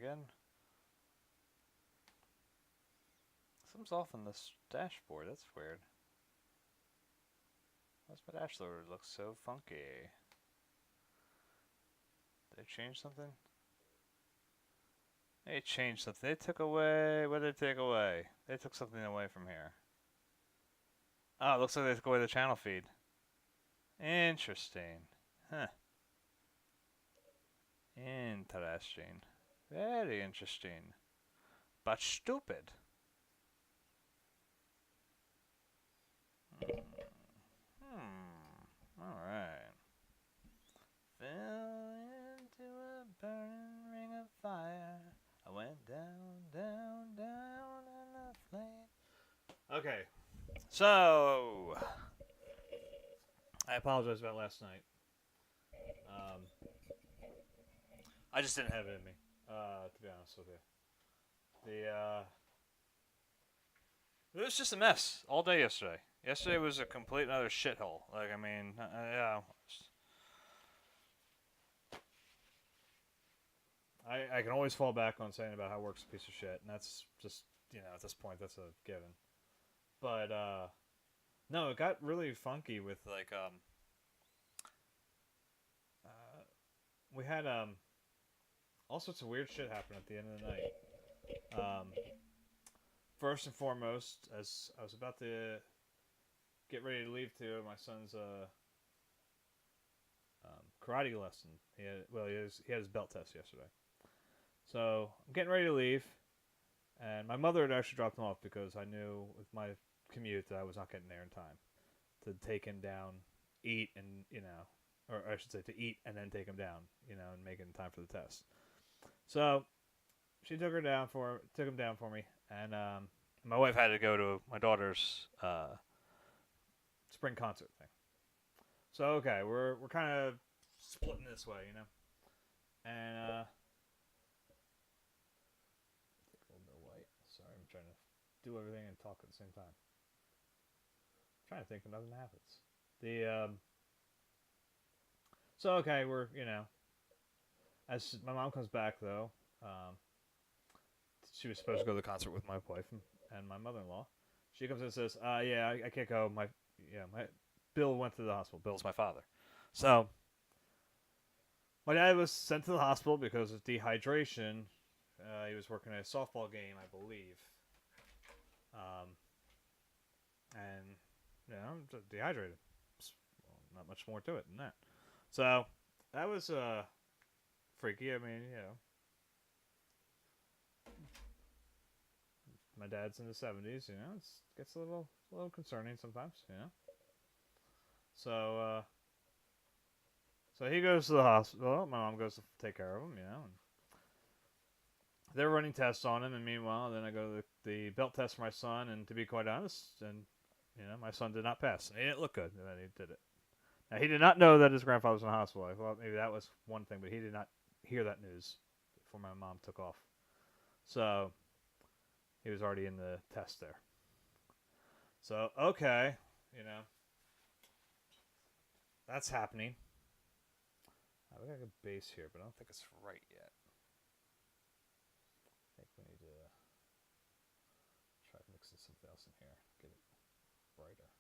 again? Something's off on this dashboard. That's weird. Why's my dashboard look so funky? Did they change something? They changed something. They took away. What did they take away? They took something away from here. Oh, it looks like they took away the channel feed. Interesting. Huh. Interesting. Very interesting. But stupid. Alright. Fell into a burning ring of fire. I went down, down, down in the flame. Okay. So, I apologize about last night. I just didn't have it in me, to be honest with you. It was just a mess all day yesterday. Yesterday was a complete another shithole. Like, I mean, yeah. I can always fall back on saying about how work's a piece of shit, and that's just, at this point, that's a given. But, no, it got really funky with, like, we had, all sorts of weird shit happen at the end of the night. First and foremost, as I was about to get ready to leave to my son's karate lesson, he had his belt test yesterday. So I'm getting ready to leave, and my mother had actually dropped him off because I knew with my commute that I was not getting there in time to take him down, eat, and or I should say to eat and then take him down, and make it in time for the test. So she took him down for me, and my wife had to go to my daughter's spring concert thing. So okay, we're kind of splitting this way, and take a little bit of white. Sorry, I'm trying to do everything and talk at the same time. I'm trying to think of nothing happens. So okay, we're as my mom comes back though, she was supposed to go to the concert with my wife and my mother-in-law. She comes in and says, yeah, I can't go. My Bill went to the hospital. Bill's my father. So my dad was sent to the hospital because of dehydration. He was working at a softball game, I believe. And dehydrated. Well, not much more to it than that. So that was freaky. I mean, my dad's in the 70s. It gets a little concerning sometimes. So so he goes to the hospital. My mom goes to take care of him. And they're running tests on him, and meanwhile, then I go to the belt test for my son. And to be quite honest, and my son did not pass. And he didn't look good when he did it. Now, he did not know that his grandfather was in the hospital. I thought maybe that was one thing, but he did not hear that news before my mom took off. So he was already in the test there. So, okay, that's happening. We got a good base here, but I don't think it's right yet. I think we need to try mixing something else in here, get it brighter.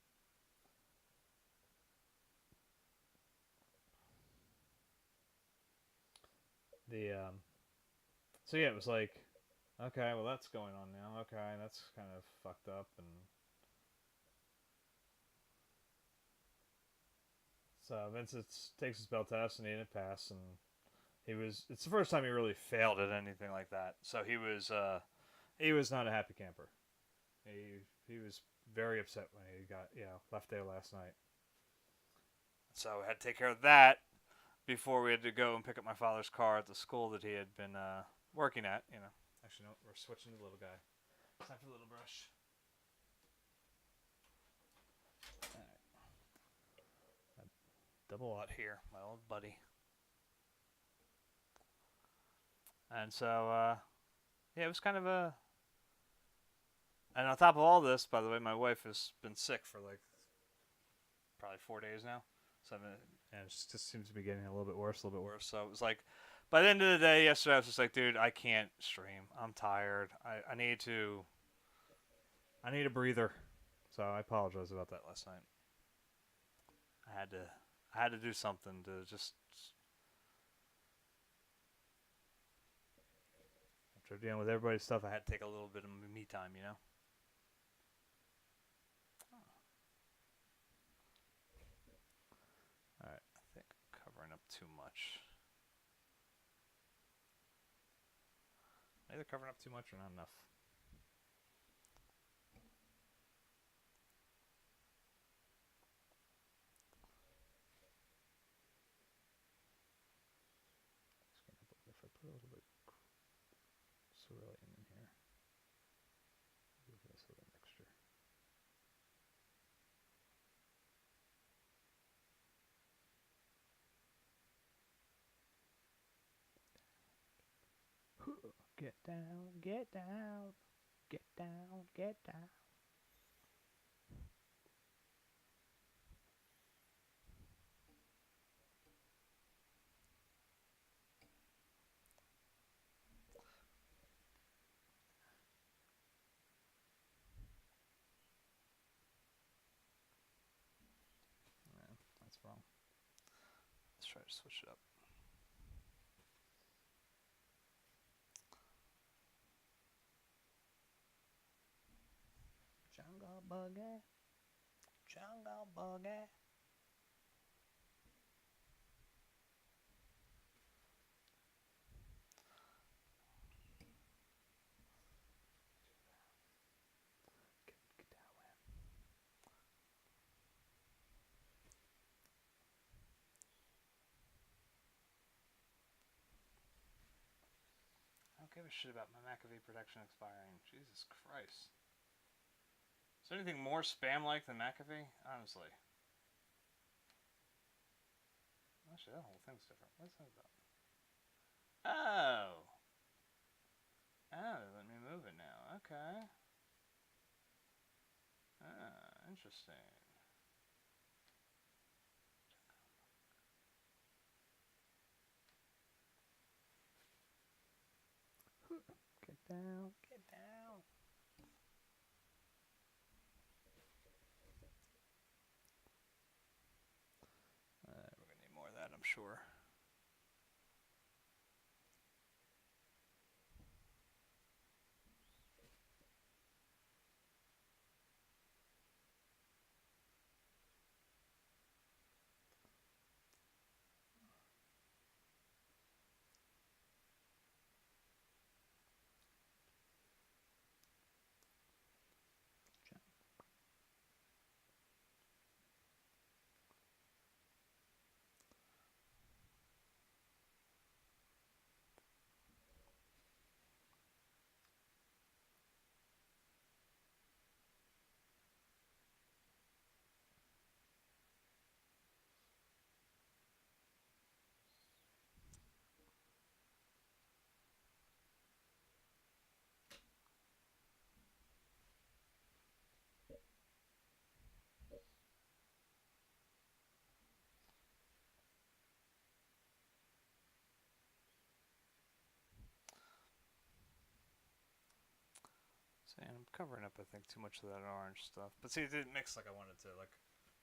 So yeah, it was like, okay, well that's going on now. Okay, that's kind of fucked up, and so Vincent takes his belt test and he didn't pass, and it's the first time he really failed at anything like that. So he was not a happy camper. He was very upset when he got left there last night. So I had to take care of that before we had to go and pick up my father's car at the school that he had been working at. Actually, no, we're switching to the little guy. It's time for the little brush. All right. Double lot here, my old buddy. And so, it was kind of a... And on top of all this, by the way, my wife has been sick for like probably 4 days now. And it just seems to be getting a little bit worse. So it was like By the end of the day, yesterday, I was just like, dude, I can't stream. I'm tired. I need to. I need a breather. So I apologize about that last night. I had to. I had to do something to just. After dealing with everybody's stuff, I had to take a little bit of me time, you know. All right, I think I'm covering up too much. Either covering up too much or not enough. If I put a little bit cerulean in here, give this a little mixture. Get down, get down, get down, get down. Yeah, that's wrong. Let's try to switch it up. Jungle buggy, jungle buggy. Get down, man. I don't give a shit about my McAfee protection expiring. Jesus Christ. Is there anything more spam-like than McAfee? Honestly. Actually, that whole thing's different. What's that about? Oh. Oh, let me move it now. Okay. Ah, interesting. Get down, get down. We're gonna need more of that, I'm sure. See, I'm covering up, I think, too much of that orange stuff. But see, it didn't mix like I wanted to. Like,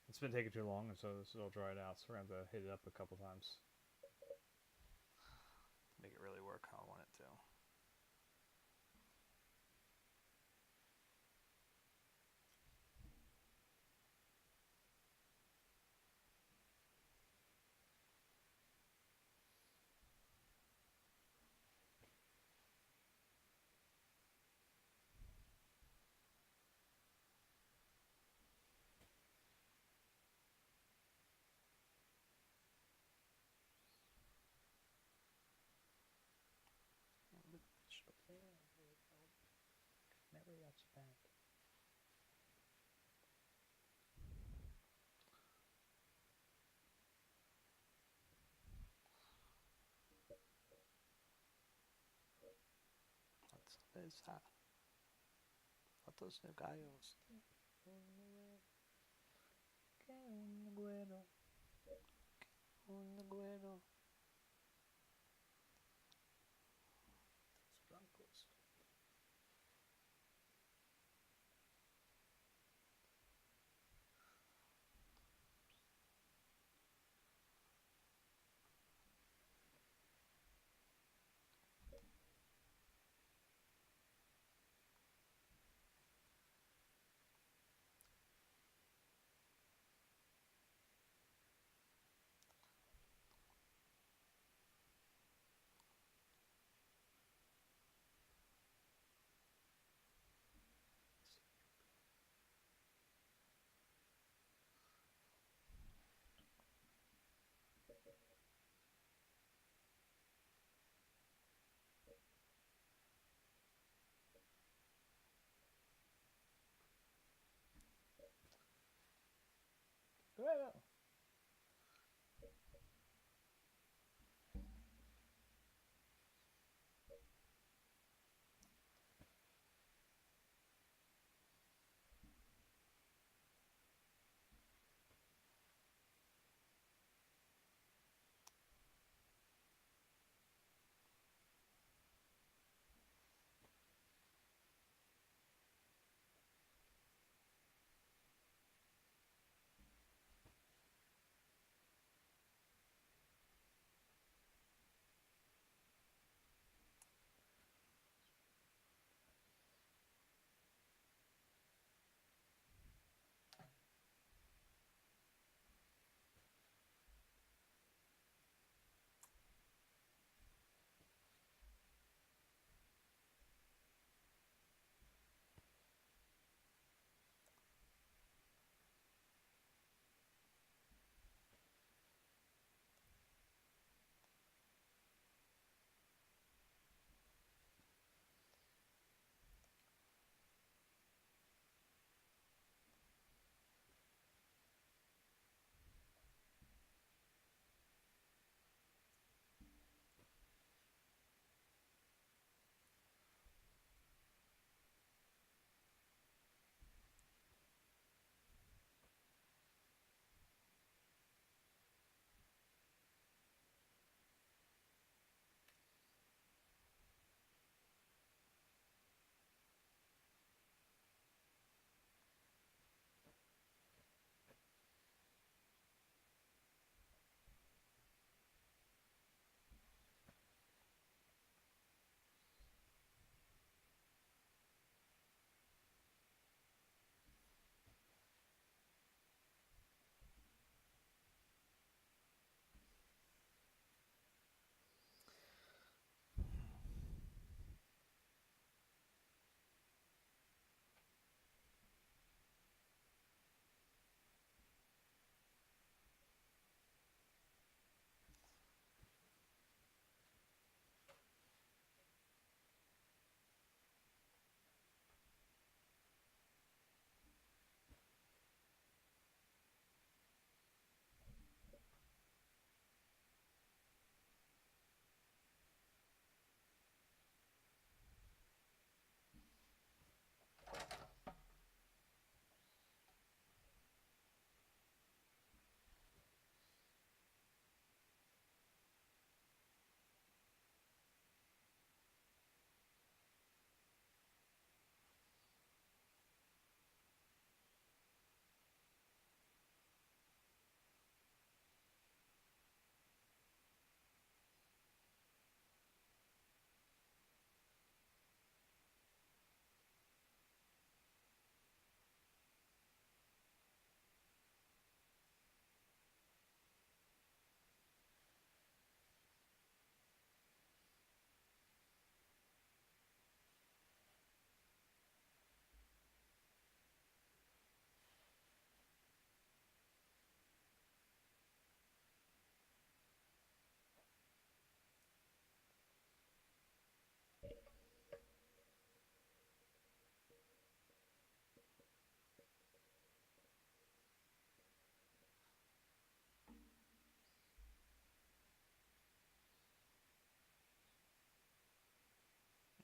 it's been taking too long, and so this is all dried out. So we're going to have to hit it up a couple times. Make it really work how I want it to. What is that? Fotos de gallos. Que un güero. Que un güero.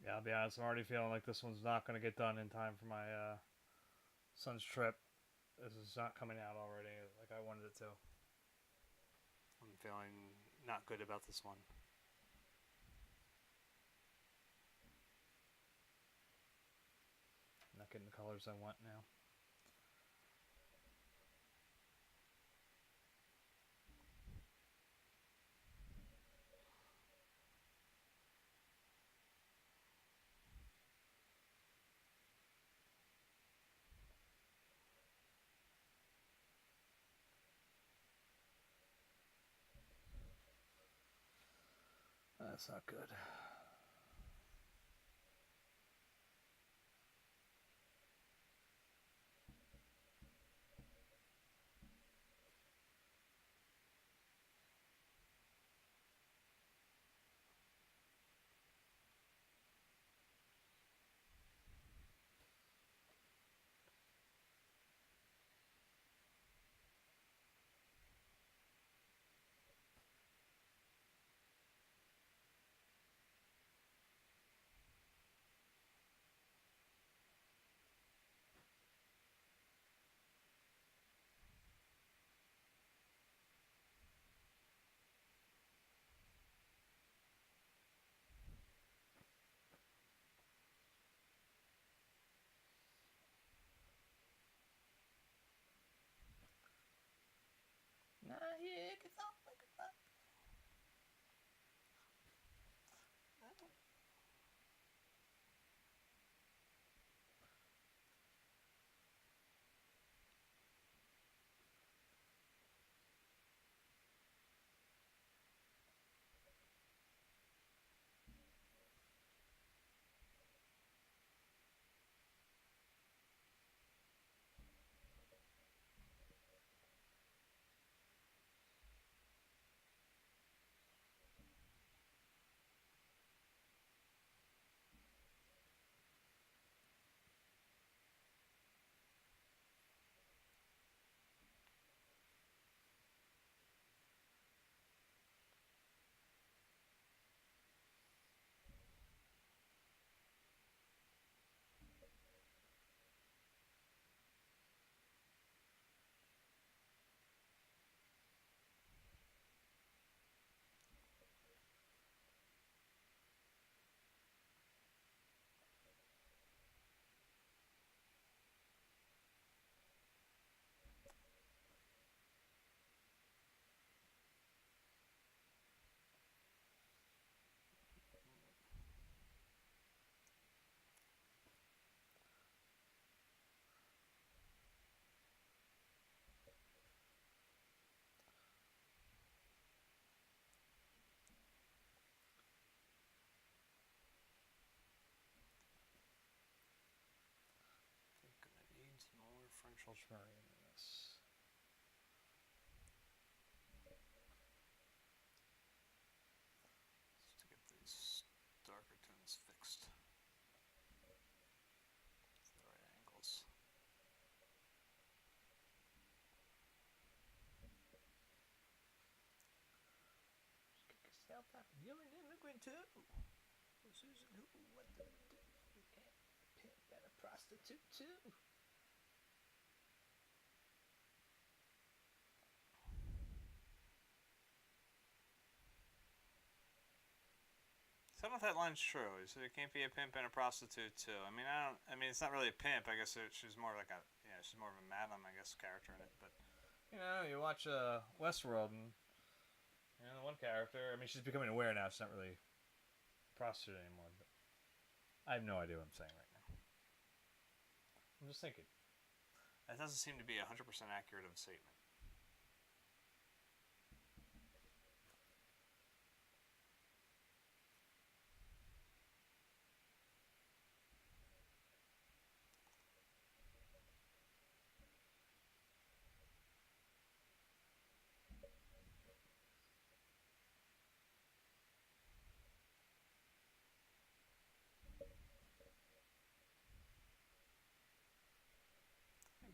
Yeah, I'll be honest. I'm already feeling like this one's not going to get done in time for my son's trip. This is not coming out already like I wanted it to. I'm feeling not good about this one. I'm not getting the colors I want now. That's not good. Nah, yeah, get off. More French ultramarine in this. Just to get these darker tones fixed. To the right angles. Just kick yourself out. You're an immigrant too. Susan, who? What do we do? We can't pimp and a prostitute too. Some of that line's true. He said it can't be a pimp and a prostitute too. I mean, it's not really a pimp. I guess she's more like a, she's more of a madam, I guess, character in it. But you watch Westworld, and one character. I mean, she's becoming aware now. She's not really a prostitute anymore. But I have no idea what I'm saying right now. I'm just thinking. That doesn't seem to be 100% accurate of a statement.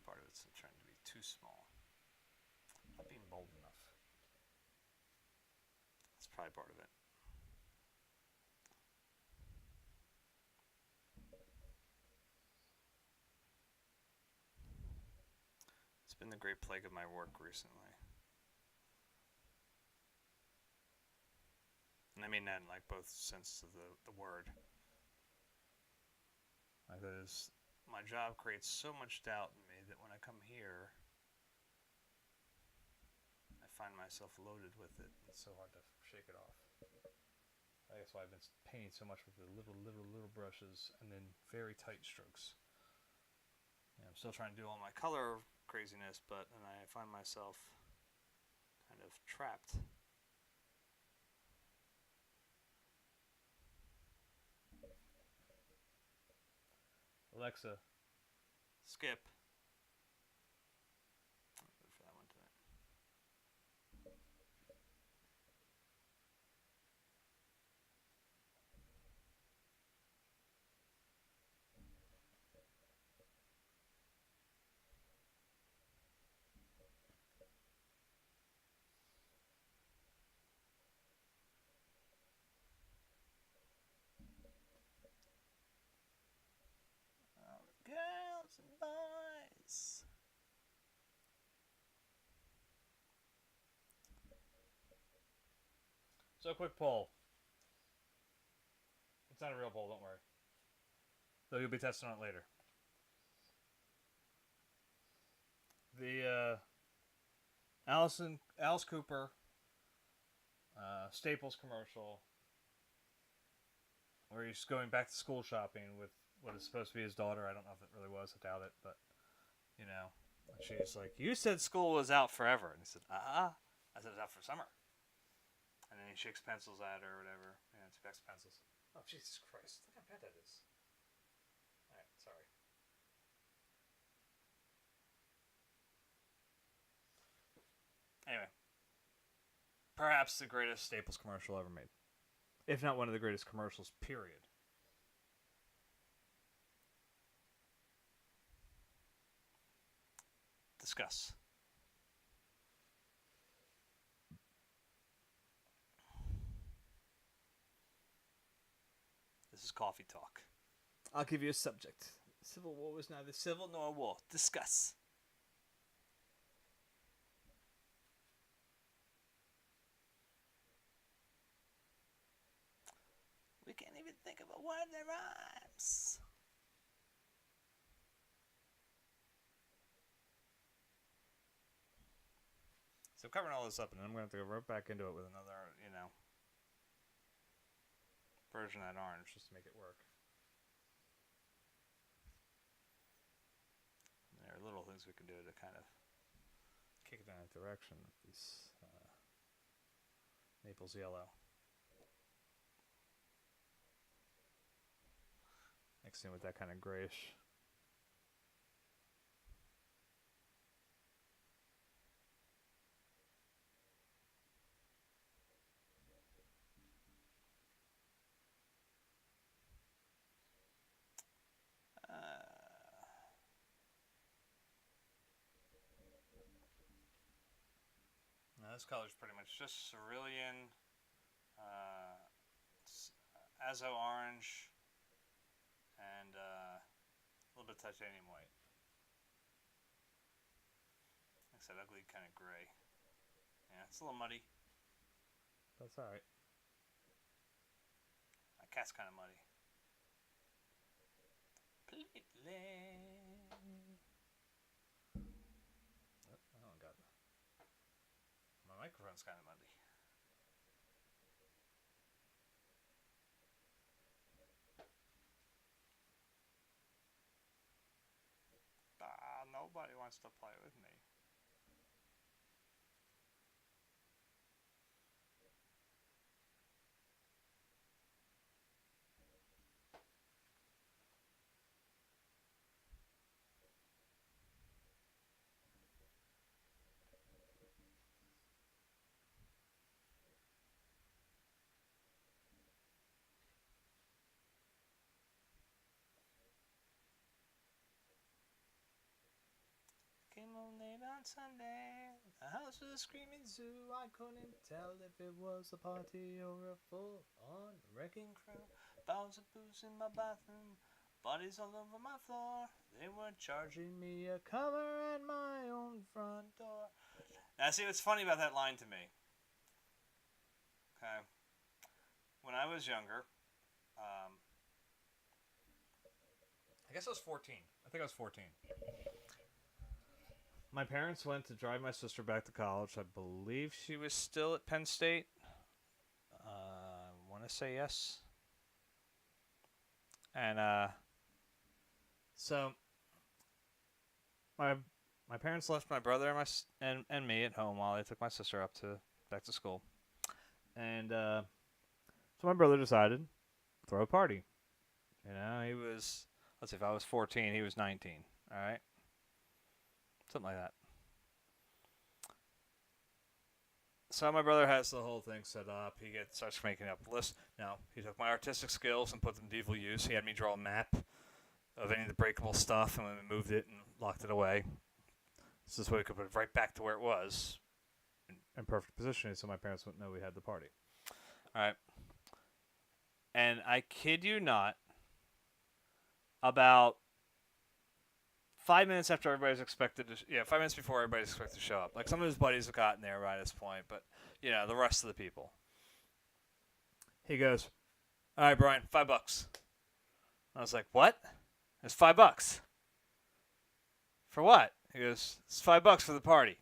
Part of it's trying to be too small. Not being bold enough. That's probably part of it. It's been the great plague of my work recently. And I mean that in like both senses of the word. Because my job creates so much doubt in me that when I come here, I find myself loaded with it. It's so hard to shake it off. I guess why I've been painting so much with the little brushes and then very tight strokes. Yeah, I'm still trying to do all my color craziness, but then I find myself kind of trapped. Alexa, skip. I'll go for that one tonight. Girls and boys. So, quick poll. It's not a real poll, don't worry. Though you'll be testing on it later. The Alice Cooper Staples commercial, where he's going back to school shopping with what is supposed to be his daughter. I don't know if it really was. I doubt it, but you know, she's like, "You said school was out forever," and he said, "Ah, I said it's out for summer." And then he shakes pencils at her or whatever. Yeah, it's Beck's pencils. Oh, Jesus Christ. Look how bad that is. Alright, sorry. Anyway. Perhaps the greatest Staples commercial ever made. If not one of the greatest commercials, period. Discuss. This is coffee talk. I'll give you a subject. Civil War was neither civil nor war. Discuss. We can't even think of a word that rhymes. So I'm covering all this up, and then I'm going to have to go right back into it with another, version of that orange just to make it work. There are little things we can do to kind of kick it in that direction with this Naples yellow. Mixing with that kind of grayish. Now this color is pretty much just cerulean, azo orange, and a little bit of titanium white. Like I said, ugly kind of gray. Yeah, it's a little muddy. That's alright. My cat's kind of muddy. Oh, God. My microphone's kind of muddy. Nobody wants to play with me. Came home late on Sunday. The house was a screaming zoo. I couldn't tell if it was a party or a full-on wrecking crew. Bottles of booze in my bathroom. Buddies all over my floor. They were charging me a cover at my own front door. Now, see what's funny about that line to me. Okay. When I was younger, I guess I was 14. I think I was 14. My parents went to drive my sister back to college. I believe she was still at Penn State. I want to say yes. And so my parents left my brother and me at home while they took my sister back to school. And so my brother decided to throw a party. You know, he was, let's see, if I was 14, he was 19. All right, something like that. So my brother has the whole thing set up. He starts making up a list. Now, he took my artistic skills and put them to evil use. He had me draw a map of any of the breakable stuff, and then we moved it and locked it away. So this way we could put it right back to where it was in perfect positioning so my parents wouldn't know we had the party. All right. And I kid you not, about 5 minutes after everybody's expected to, 5 minutes before everybody's expected to show up. Like, some of his buddies have gotten there by this point, but, the rest of the people. He goes, all right, Brian, $5. I was like, what? It's $5. For what? He goes, it's $5 for the party.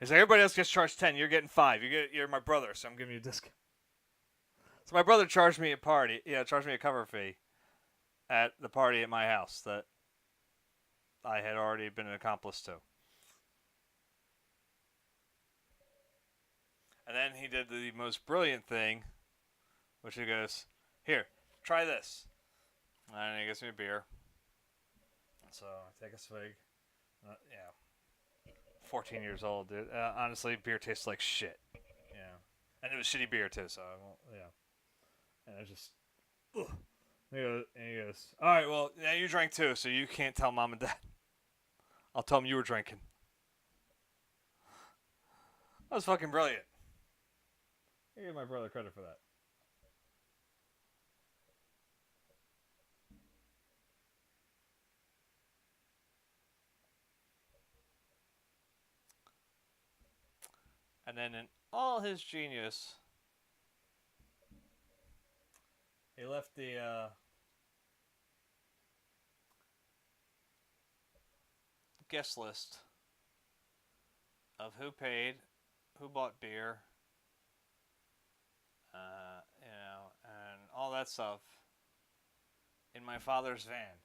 He's like, everybody else gets charged 10. You're getting 5. You're my brother, so I'm giving you a discount. So my brother charged me a cover fee at the party at my house that I had already been an accomplice to. And then he did the most brilliant thing, which he goes, here, try this. And he gives me a beer. So I take a swig. 14 years old, dude. Honestly, beer tastes like shit. And it was shitty beer, too, so I won't, And I just, ugh. And he goes, all right, well, now you drank too, so you can't tell mom and dad. I'll tell them you were drinking. That was fucking brilliant. I give my brother credit for that. And then in all his genius, he left the guest list of who paid, who bought beer, and all that stuff in my father's van.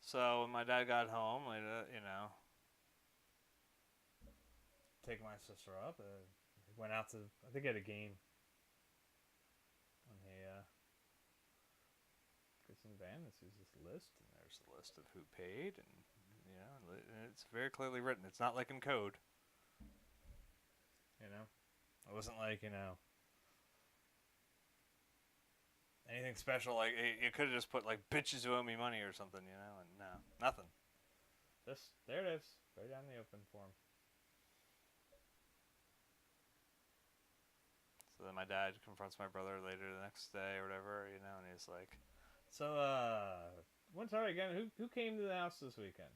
So when my dad got home, take my sister up. He went out to, I think he had a game. And he gets in the van and sees this list, and there's the list of who paid, and it's very clearly written. It's not like in code. It wasn't like anything special. Like you could have just put like bitches who owe me money or something, and no, nothing. Just there it is, right down the open for him. So then my dad confronts my brother later the next day or whatever, and he's like, so, when's all right again? Who came to the house this weekend?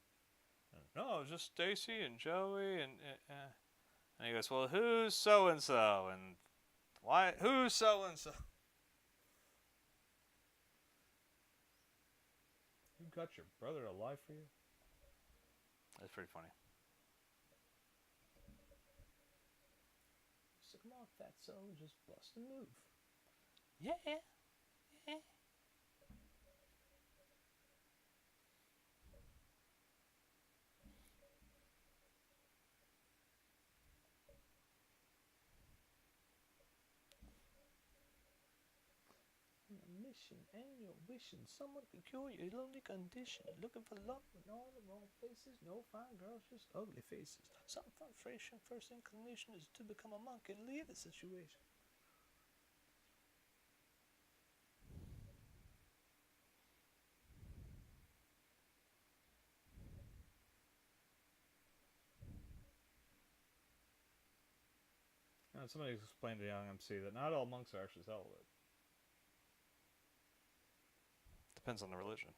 No, it was just Stacy and Joey and he goes, well, who's so-and-so? And why, who's so-and-so? You got your brother to lie for you? That's pretty funny. So come on, fatso, just bust a move. Yeah. Mission and your wishing someone to cure your lonely condition. Looking for love in all the wrong places. No fine girls, just ugly faces. Some frustration, first inclination is to become a monk and leave the situation. Somebody explained to young MC that not all monks are actually celibate. Depends on the religion.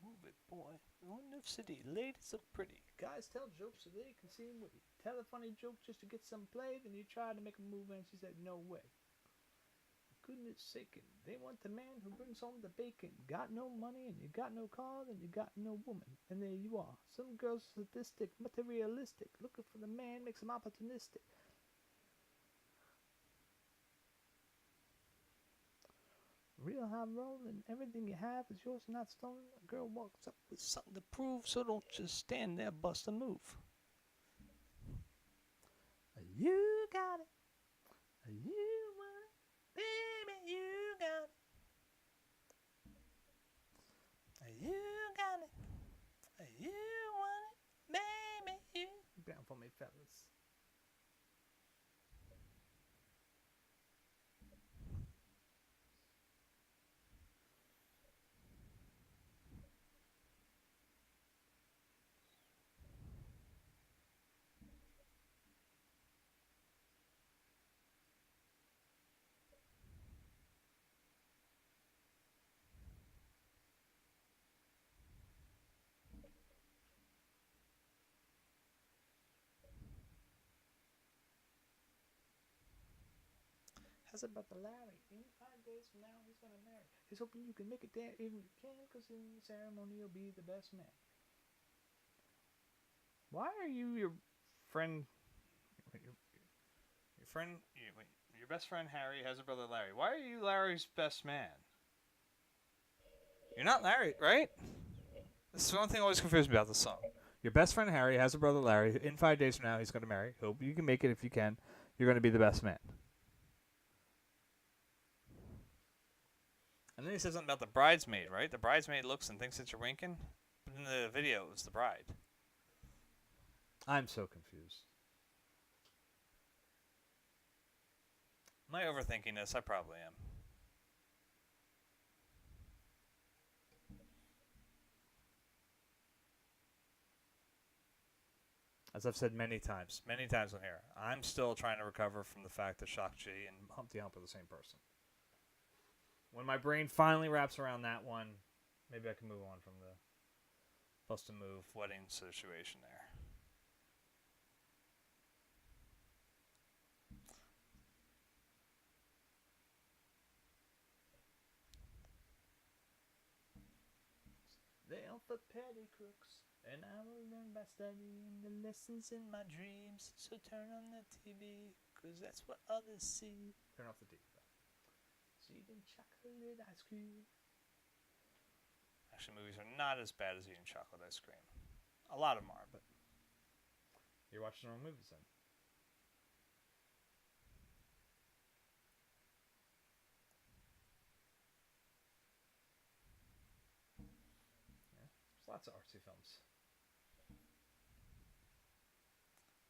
Move it, boy. Enough city. Ladies look pretty. Guys tell jokes so they can seem witty. Tell a funny joke just to get some play, then you try to make a move and she said, no way. Goodness sake, they want the man who brings home the bacon. Got no money and you got no car, then you got no woman. And there you are. Some girls sadistic, materialistic. Looking for the man makes them opportunistic. Real high rolling, everything you have is yours, not stolen. A girl walks up with something to prove, so don't just stand there, bust a move. You got it. You want it. Baby, you got it. You got it. You want it. Baby, you. Down for me, fellas. How's it about the Larry? In 5 days from now, he's gonna marry. He's hoping you can make it there if you can, because in the ceremony, you'll be the best man. Why are you your friend? Your best friend Harry has a brother Larry. Why are you Larry's best man? You're not Larry, right? This is one thing always confused me about this song. Your best friend Harry has a brother Larry. In 5 days from now, he's going to marry. Hope you can make it if you can. You're going to be the best man. And then he says something about the bridesmaid, right? The bridesmaid looks and thinks that you're winking. But in the video, it was the bride. I'm so confused. Am I overthinking this? I probably am. As I've said many times on here, I'm still trying to recover from the fact that Shakji and Humpty Hump are the same person. When my brain finally wraps around that one, maybe I can move on from the Bust a Move wedding situation there. They offer petty crooks, and I will learn by studying the lessons in my dreams. So turn on the TV, cause that's what others see. Turn off the TV. Eating chocolate ice cream. Actually, movies are not as bad as eating chocolate ice cream. A lot of them are, but you're watching the wrong movies then. Yeah, there's lots of artsy films.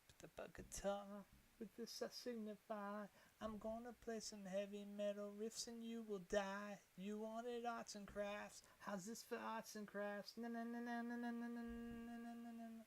Pick up a guitar. With this I signify, I'm gonna play some heavy metal riffs and you will die. You wanted arts and crafts. How's this for arts and crafts? Na na na na na na na na na na.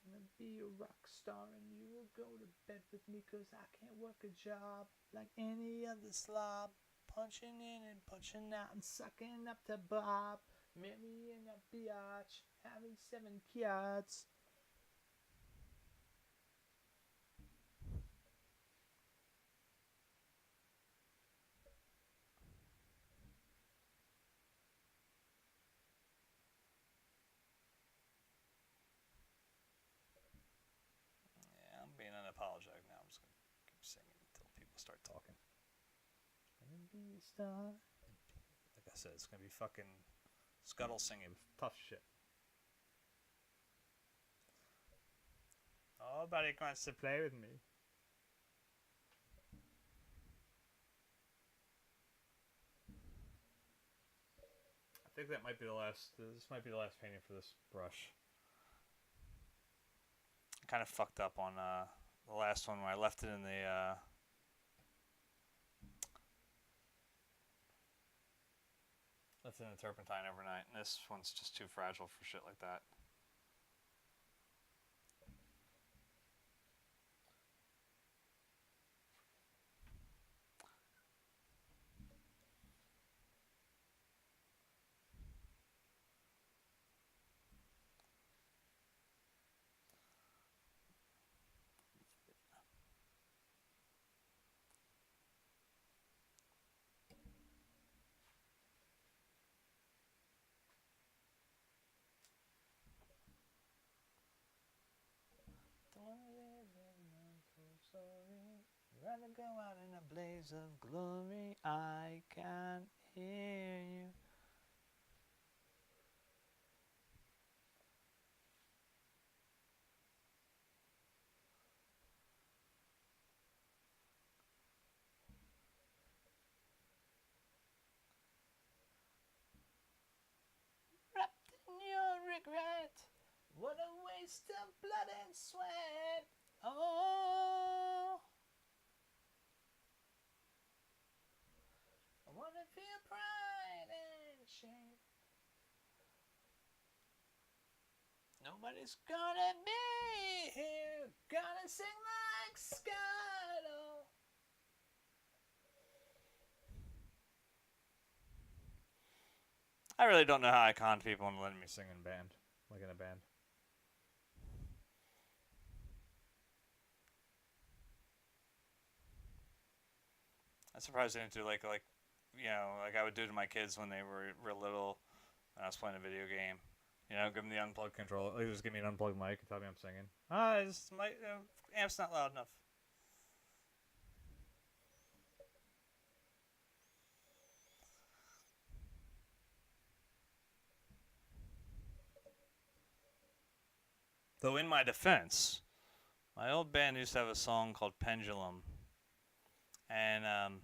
Gonna be a rock star and you will go to bed with me, cause I can't work a job like any other slob. Punching in and punching out and sucking up to Bob. Marrying a biatch, having 7 kids. yeah, I'm being unapologetic now. I'm just gonna keep singing until people start talking. Gonna be a star. Like I said, it's gonna be fucking Scuttle singing tough shit. Nobody wants to play with me. I think that might be the last. This might be the last painting for this brush. kind of fucked up on the last one where I left it in the turpentine overnight, and this one's just too fragile for shit like that. Rather go out in a blaze of glory. I can't hear you. Wrapped in your regret. What a waste of blood and sweat. Oh, I wanna feel pride and shame. Nobody's gonna be here, gonna sing like Scotto. I really don't know how I con people into letting me sing in band, like in a band. I'm surprised I didn't do like you know, like I would do to my kids when they were real little when I was playing a video game. You know, give them the unplugged controller. Like, just give me an unplugged mic and tell me I'm singing. My amp's not loud enough. Though in my defense, my old band used to have a song called Pendulum, and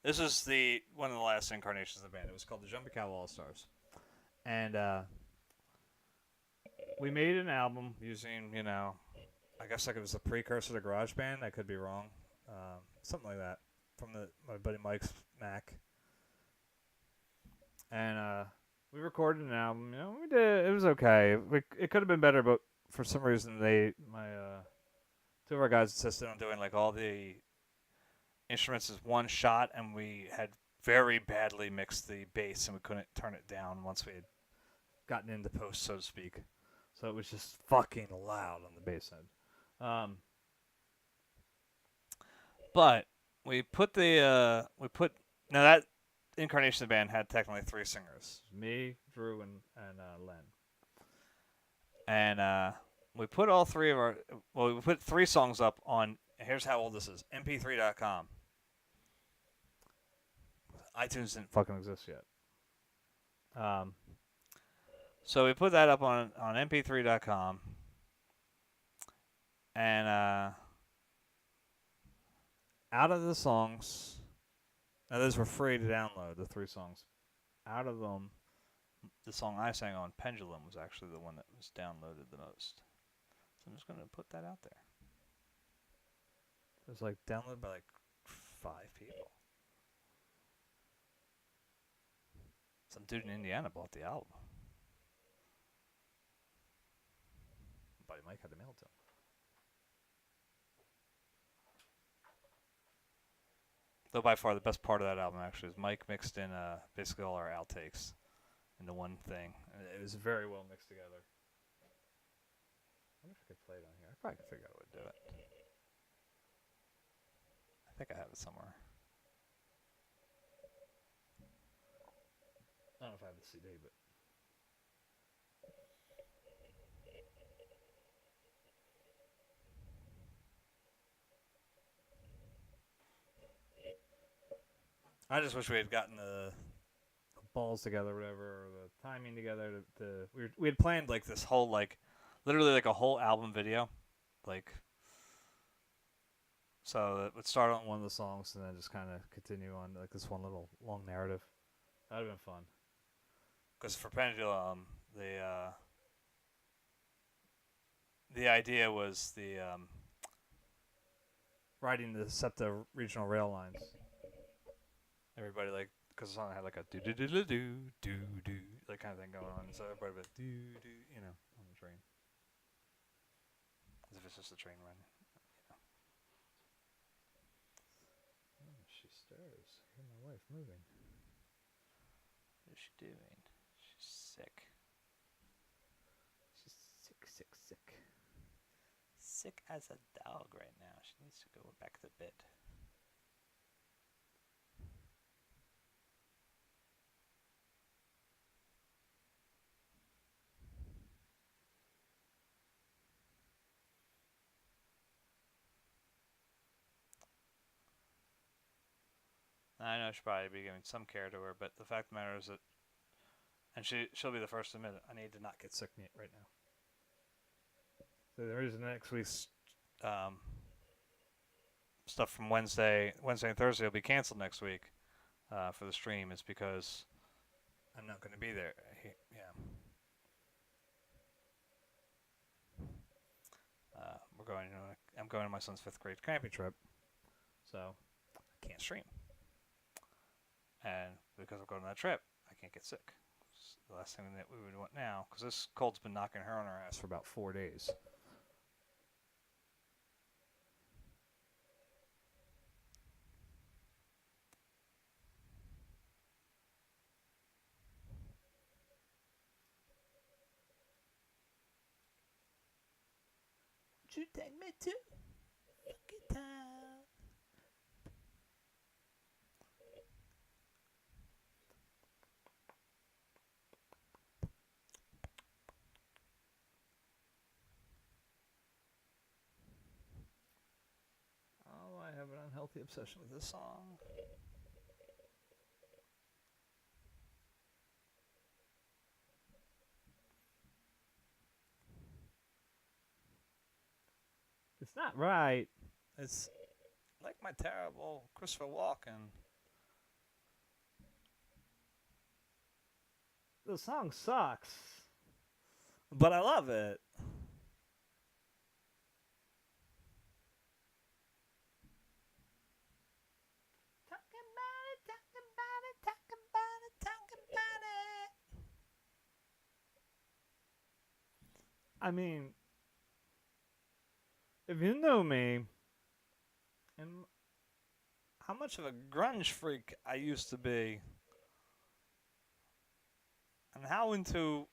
this was one of the last incarnations of the band. It was called the Jumping Cow All Stars, and we made an album using, you know, I guess like it was a precursor to GarageBand. I could be wrong, something like that, from my buddy Mike's Mac, and we recorded an album. You know, we did. It was okay. It could have been better, but for some reason two of our guys insisted on doing like all the instruments as one shot, and we had very badly mixed the bass, and we couldn't turn it down once we had gotten into post, so to speak. So it was just fucking loud on the bass end. But we put now that incarnation of the band had technically 3 singers: me, Drew, and Len. And we put all 3 of we put 3 songs up on. Here's how old this is: mp3.com. iTunes didn't fucking exist yet. So we put that up on mp3.com, and out of the songs, now those were free to download, the 3 songs. Out of them, the song I sang on, Pendulum, was actually the one that was downloaded the most. So I'm just going to put that out there. It was like downloaded by like 5 people. Some dude in Indiana bought the album. Buddy Mike had to mail it to him. Though by far the best part of that album actually is Mike mixed in basically all our outtakes into one thing. It was very well mixed together. I wonder if I could play it on here. I probably could figure out a way to do it. I think I have it somewhere. I don't know if I have the CD, but... I just wish we had gotten the balls together, or whatever, or the timing together. We had planned like this whole literally like a whole album video, like. So it would start on one of the songs and then just kind of continue on like this one little long narrative. That'd have been fun. Because for Pendulum, the idea was the riding the SEPTA regional rail lines. Everybody like because the song had like a do do do do do do do that kind of thing going on, so everybody would do do on the train, as if it's just a train running. Oh, she stirs. I hear my wife moving. What is she doing? She's sick. She's sick. Sick as a dog right now. She needs to go back to bed. I know she'll probably be giving some care to her, but the fact of the matter is that, and she'll be the first to admit it, I need to not get sick right now. So the reason next week's stuff from Wednesday and Thursday will be canceled next week for the stream is because I'm not going to be there. Yeah. We're going. I'm going on my son's 5th grade camping trip, so I can't stream. And because I'm going on that trip, I can't get sick. It's the last thing that we would want now, because this cold's been knocking her on her ass for about 4 days. Would you take me to Funky Town? Oh, I have an unhealthy obsession with this song. It's not right. It's like my terrible Christopher Walken. The song sucks. But I love it. I mean, if you know me, and how much of a grunge freak I used to be, and how into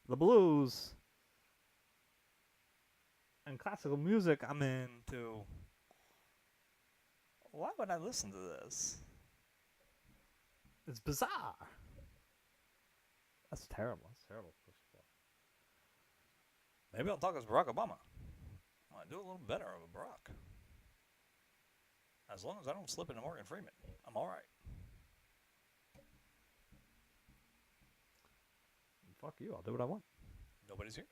the blues and classical music I'm into, why would I listen to this? It's bizarre. That's terrible. That's terrible. Maybe I'll talk as Barack Obama. I do a little better of a Barack. As long as I don't slip into Morgan Freeman, I'm all right. Fuck you. I'll do what I want. Nobody's here.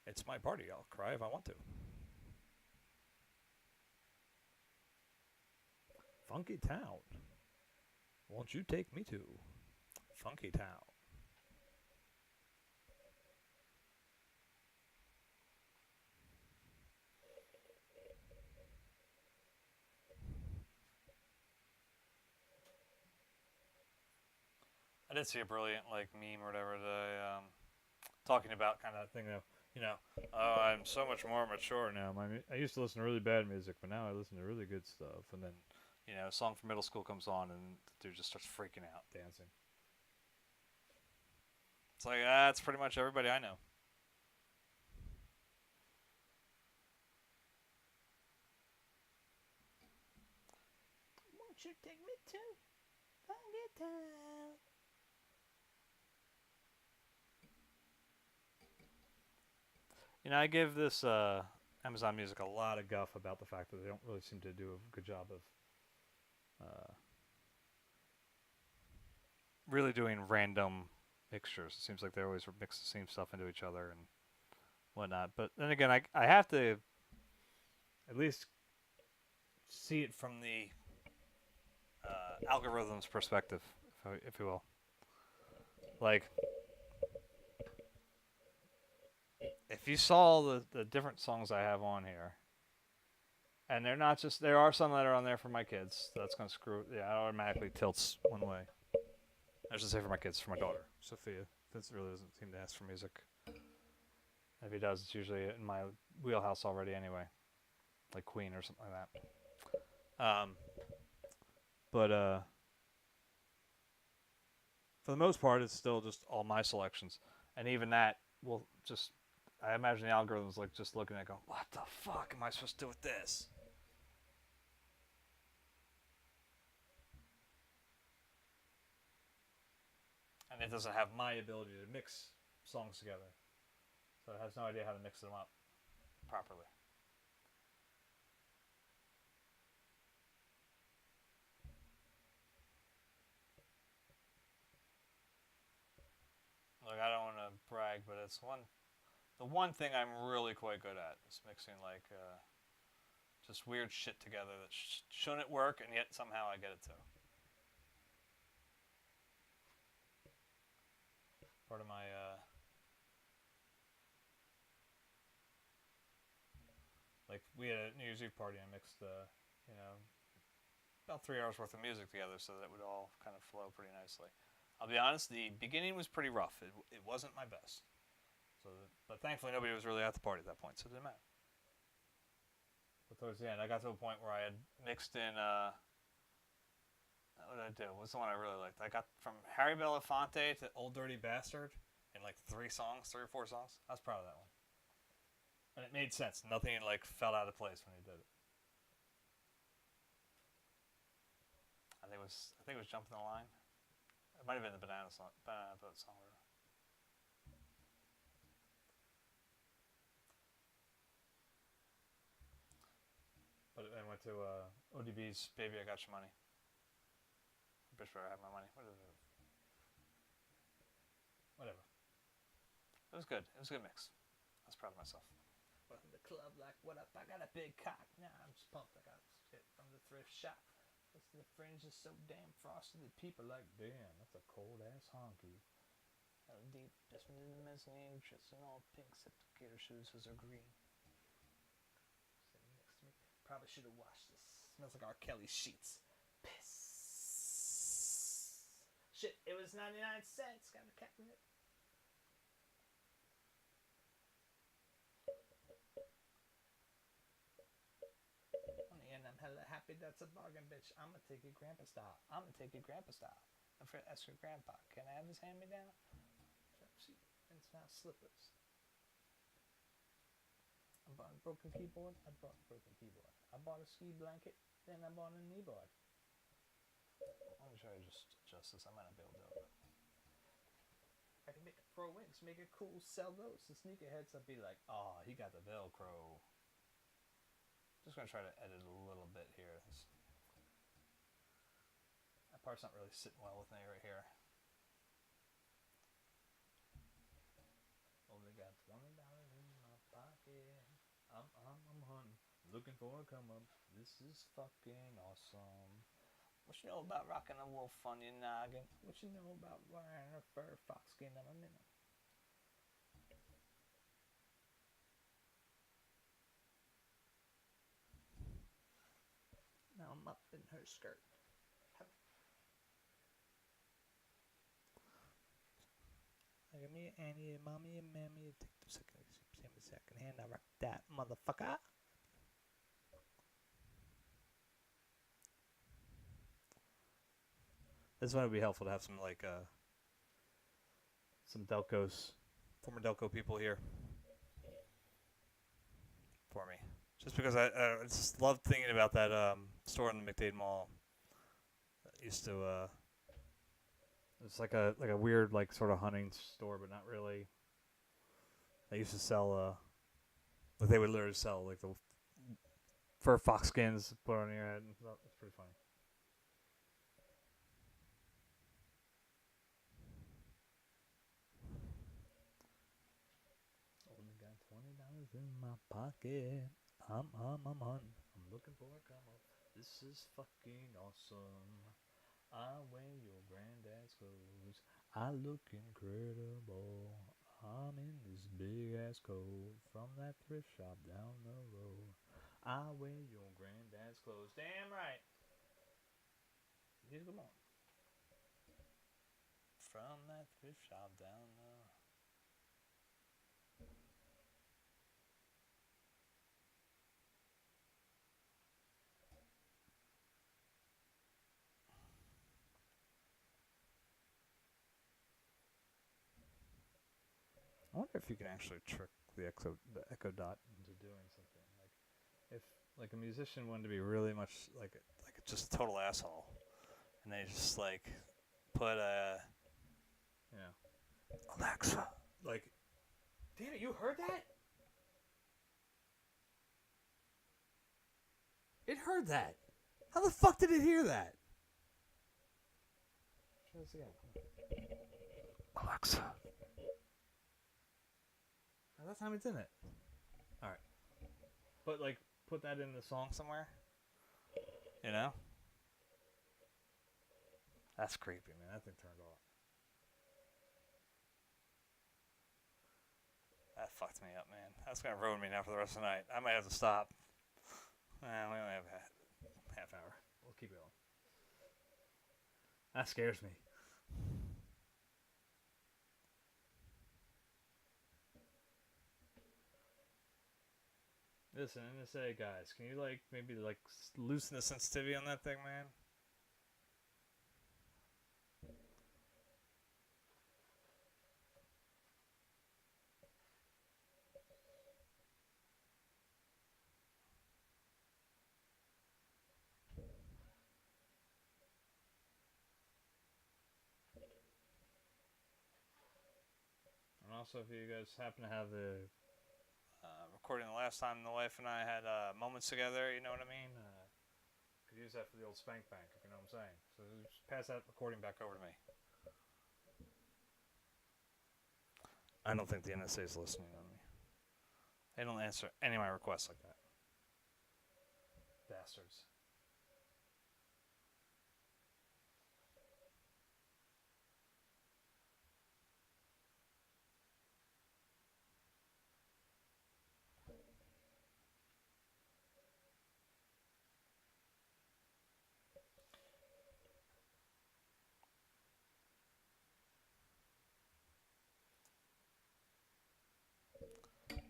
It's my party. I'll cry if I want to. Funky Town. Won't you take me to Funky Town? I did see a brilliant meme or whatever that talking about kind of that thing though. Oh, I'm so much more mature now. I used to listen to really bad music, but now I listen to really good stuff. And then, a song from middle school comes on, and the dude just starts freaking out, dancing. It's like, that's pretty much everybody I know. Won't you take me to Funky Town? I give this Amazon Music a lot of guff about the fact that they don't really seem to do a good job of really doing random mixtures. It seems like they always mix the same stuff into each other and whatnot. But then again, I have to at least see it from the algorithms perspective, if you will. Like, if you saw the different songs I have on here, and they're not just, there are some that are on there for my kids. That's going to screw, yeah, it automatically tilts one way. I should say for my kids, for my daughter, Sophia. Vince really doesn't seem to ask for music. If he does, it's usually in my wheelhouse already anyway. Like Queen or something like that. But for the most part, it's still just all my selections. And even that will just, I imagine the algorithm's like just looking at it going, what the fuck am I supposed to do with this? And it doesn't have my ability to mix songs together. So it has no idea how to mix them up properly. Like, I don't want to brag, but it's the one thing I'm really quite good at is mixing like just weird shit together that shouldn't work, and yet somehow I get it to. Part of my like, we had a New Year's Eve party. I mixed about 3 hours worth of music together so that it would all kind of flow pretty nicely. I'll be honest, the beginning was pretty rough. It wasn't my best. But thankfully nobody was really at the party at that point, so it didn't matter. But towards the end, I got to a point where I had mixed in, what did I do? What's the one I really liked? I got from Harry Belafonte to Old Dirty Bastard in like 3 or 4 songs. I was proud of that one. And it made sense. Nothing like fell out of place when he did it. I think it was Jumping the Line. It might have been the Banana Boat song. But I went to ODB's Baby I Got Your Money. Bitch Better Have My Money. Whatever. It was good. It was a good mix. I was proud of myself. Welcome to the club, like, what up? I got a big cock. Nah, I'm just pumped. I got shit from the thrift shop. The fringe is so damn frosty that people like, damn, that's a cold ass honky. Deep investment in the mezzanine, dressed in all pink, except the gator shoes, those are green. Sitting next to me. Probably should have washed this. Smells like R. Kelly's sheets. Piss. Shit, it was 99 cents. Got the cap in it. And I'm hella happy that's a bargain, bitch. I'ma take it grandpa style. I'm for ask your grandpa, can I have his hand me down? Trap and smell slippers. I bought a broken keyboard. I bought a ski blanket. Then I bought a kneeboard. Let me try to just adjust this. I might not be able to do it. I can make a pro wings, make it cool, sell those. The sneakerheads, I'd be like, oh, he got the Velcro. Just gonna try to edit a little bit here. That part's not really sitting well with me right here. Only got $20 in my pocket. I'm hunting, looking for a come up. This is fucking awesome. What you know about rocking a wolf on your noggin? What you know about wearing a fur fox skin on a minnow? Now I'm up in her skirt. Like me, Annie, and mommy, and mammy, take 2 seconds. Give me a second hand. I rock that motherfucker. This one would be helpful to have some like some Delcos, former Delco people here for me. Just because I just loved thinking about that store in the McDade Mall. That used to it's like a weird like sort of hunting store, but not really. They used to sell like they would literally sell like the fur fox skins put on your head. And stuff. It's pretty funny. Only got $20 in my pocket. I'm hunting. I'm looking for a come up. This is fucking awesome. I wear your granddad's clothes. I look incredible. I'm in this big ass coat from that thrift shop down the road. I wear your granddad's clothes. Damn right. Yeah, come on. From that thrift shop down the. I wonder if you can actually trick the Echo Dot into doing something. Like if like a musician wanted to be really much like just a total asshole, and they just like put a Alexa, like, damn it, you heard that? It heard that. How the fuck did it hear that? Try this again. Alexa. Oh, that time it's in it. All right, but like put that in the song somewhere. You know? That's creepy, man. That thing turned off. That fucked me up, man. That's gonna ruin me now for the rest of the night. I might have to stop. We only have a half hour. We'll keep going. That scares me. Listen, NSA guys, can you like maybe like loosen the sensitivity on that thing, man? And also, if you guys happen to have the recording the last time the wife and I had moments together, you know what I mean? Could use that for the old spank bank, if you know what I'm saying. So just pass that recording back over to me. I don't think the NSA is listening on me. They don't answer any of my requests like that. Bastards.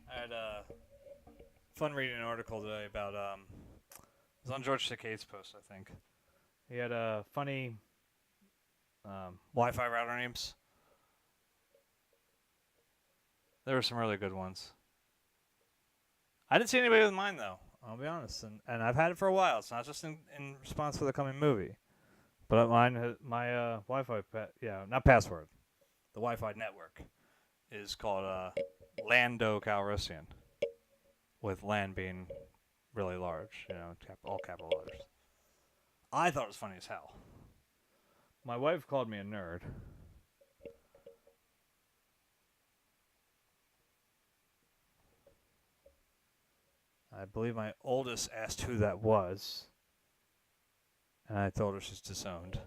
I had fun reading an article today about it was on George Tacade's post, I think. He had funny Wi-Fi router names. There were some really good ones. I didn't see anybody with mine though. I'll be honest, and I've had it for a while. It's not just in response to the coming movie, but my Wi-Fi not password. The Wi-Fi network is called Lando Calrissian, with land being really large, all capital letters. I thought it was funny as hell. My wife called me a nerd. I believe my oldest asked who that was, and I told her she's disowned.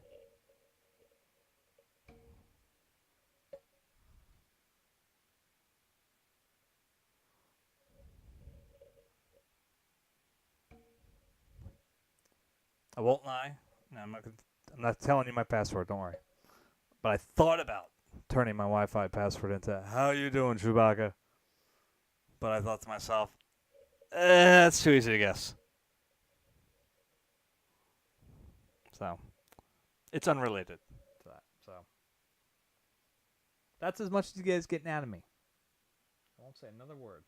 I won't lie. No, I'm not telling you my password. Don't worry. But I thought about turning my Wi-Fi password into "How you doing, Chewbacca?" But I thought to myself, that's too easy to guess. So it's unrelated to that. So that's as much as you guys getting out of me. I won't say another word.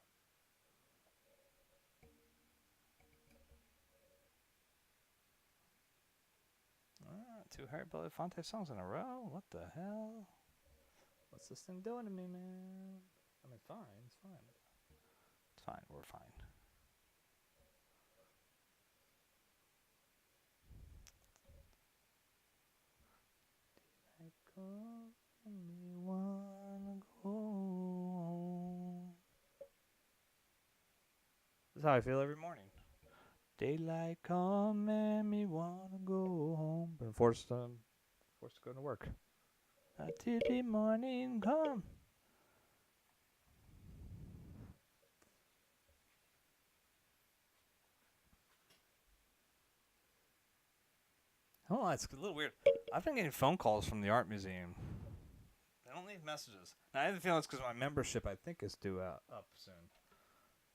Two Harry Belafonte songs in a row? What the hell? What's this thing doing to me, man? I mean, fine. It's fine. It's fine. We're fine. Did I call me wanna go home? This is how I feel every morning. Daylight come and me wanna go home. Been forced forced to go to work. Until the morning come. Oh, it's a little weird. I've been getting phone calls from the art museum. They don't leave messages. Now, I have a feeling it's because my membership, I think, is due up soon.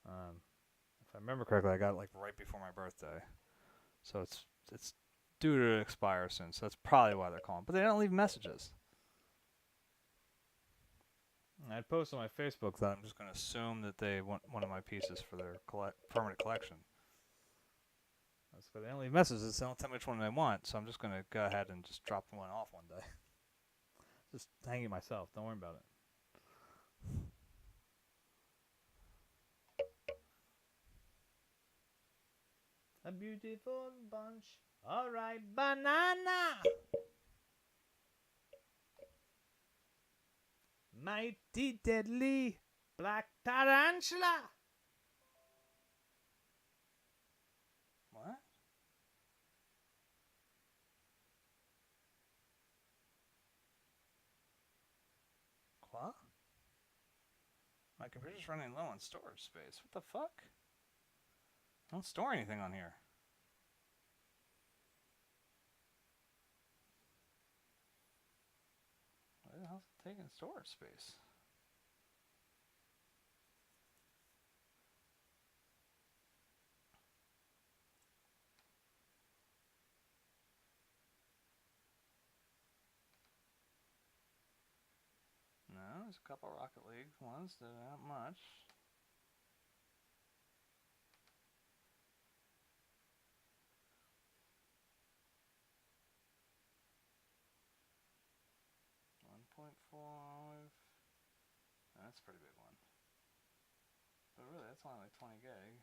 If I remember correctly, I got it like right before my birthday, so it's due to expire soon. So that's probably why they're calling. But they don't leave messages. I'd post on my Facebook that I'm just going to assume that they want one of my pieces for their permanent collection. But they don't leave messages. They don't tell me which one they want, so I'm just going to go ahead and just drop one off one day. Just hang it myself. Don't worry about it. A beautiful bunch. All right, banana. Mighty deadly black tarantula. What? What? My computer's running low on storage space. What the fuck? I don't store anything on here. Why the hell's it taking storage space? No, there's a couple Rocket League ones that are not much. .5. That's a pretty big one. But really, that's only like 20 gig.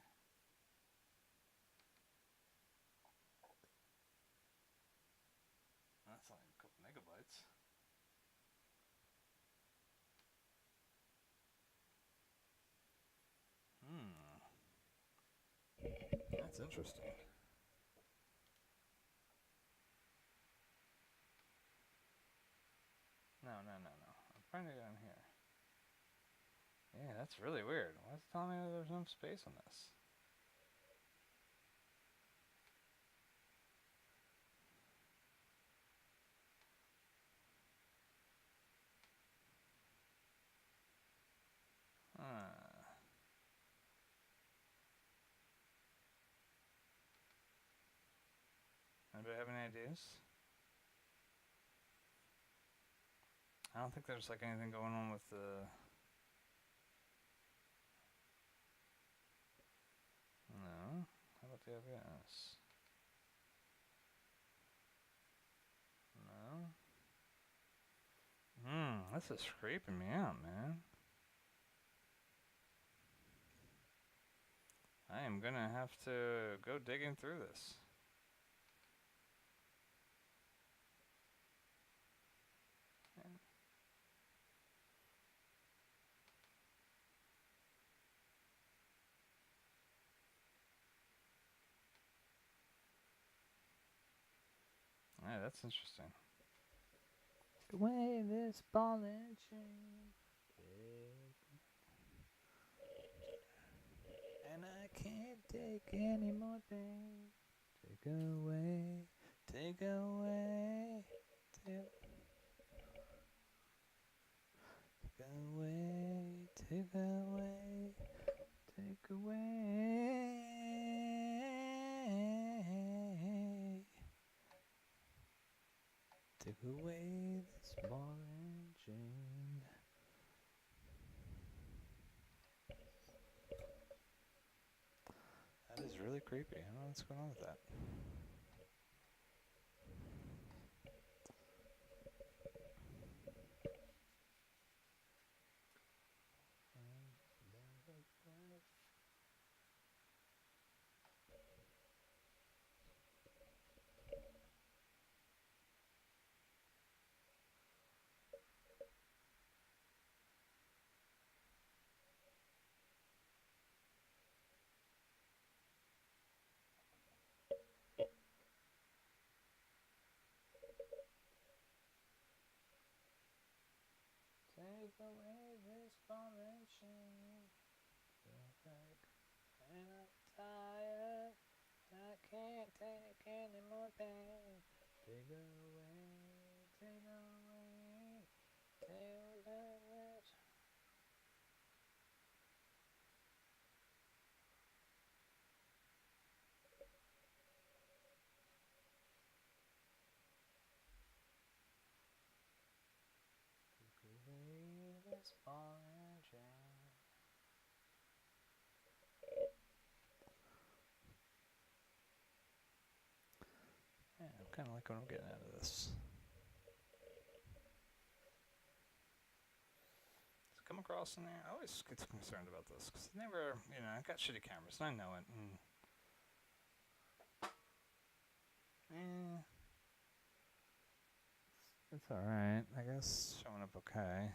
That's only a couple megabytes. That's interesting. No. I'm trying to get in here. Yeah, that's really weird. Why is it telling me that there's no space on this? Anybody have any ideas? I don't think there's like anything going on with the... No. How about the OBS? No. This is creeping me out, man. I am gonna have to go digging through this. Yeah, that's interesting. Take away this ball and chain. And I can't take any more pain. Take away, take away, take away, take away, take away. Take away this ball and chain. That is really creepy. I don't know what's going on with that. away this ball and chain. And I'm tired. I can't take any more pain. Take away, take away, take away. This ball and chain. Yeah, I'm kind of like what I'm getting out of this. Does it come across in there? I always get concerned about this because never, I got shitty cameras and I know it. It's alright, I guess. Showing up okay.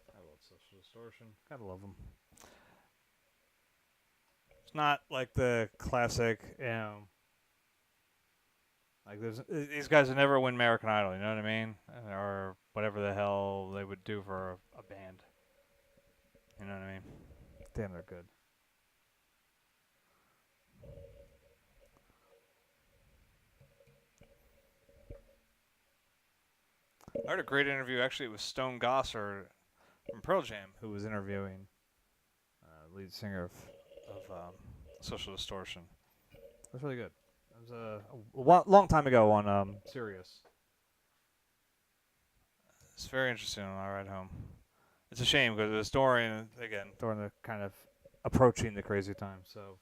I love Social Distortion. Gotta love them. It's not like the classic, like these guys would never win American Idol, you know what I mean? Or whatever the hell they would do for a band. You know what I mean? Damn, they're good. I heard a great interview. Actually, it was Stone Gossard from Pearl Jam who was interviewing lead singer of Social Distortion. It was really good. It was a long time ago on Sirius. It's very interesting on our ride home. It's a shame because it was during the kind of approaching the crazy time. So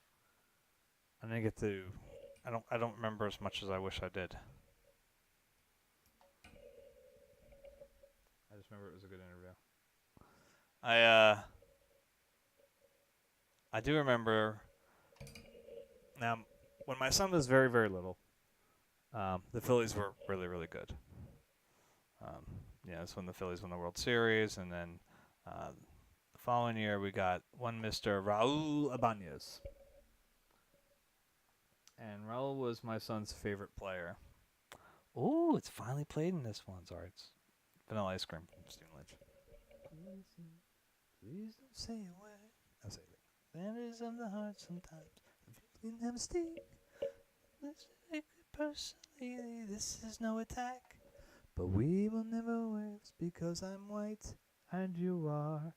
I didn't get to. I don't remember as much as I wish I did. I just remember it was a good interview. I do remember. Now, when my son was very, very little, the Phillies were really, really good. That's when the Phillies won the World Series, and then the following year we got one Mr. Raul Ibanez. And Raul was my son's favorite player. Oh, it's finally played in this one. Sorry, it's Vanilla Ice Cream from Stephen Lynch. Please don't say a word. I'll say it. That is of the heart sometimes. If you make a mistake, let's take it personally. This is no attack. But we will never work because I'm white and you are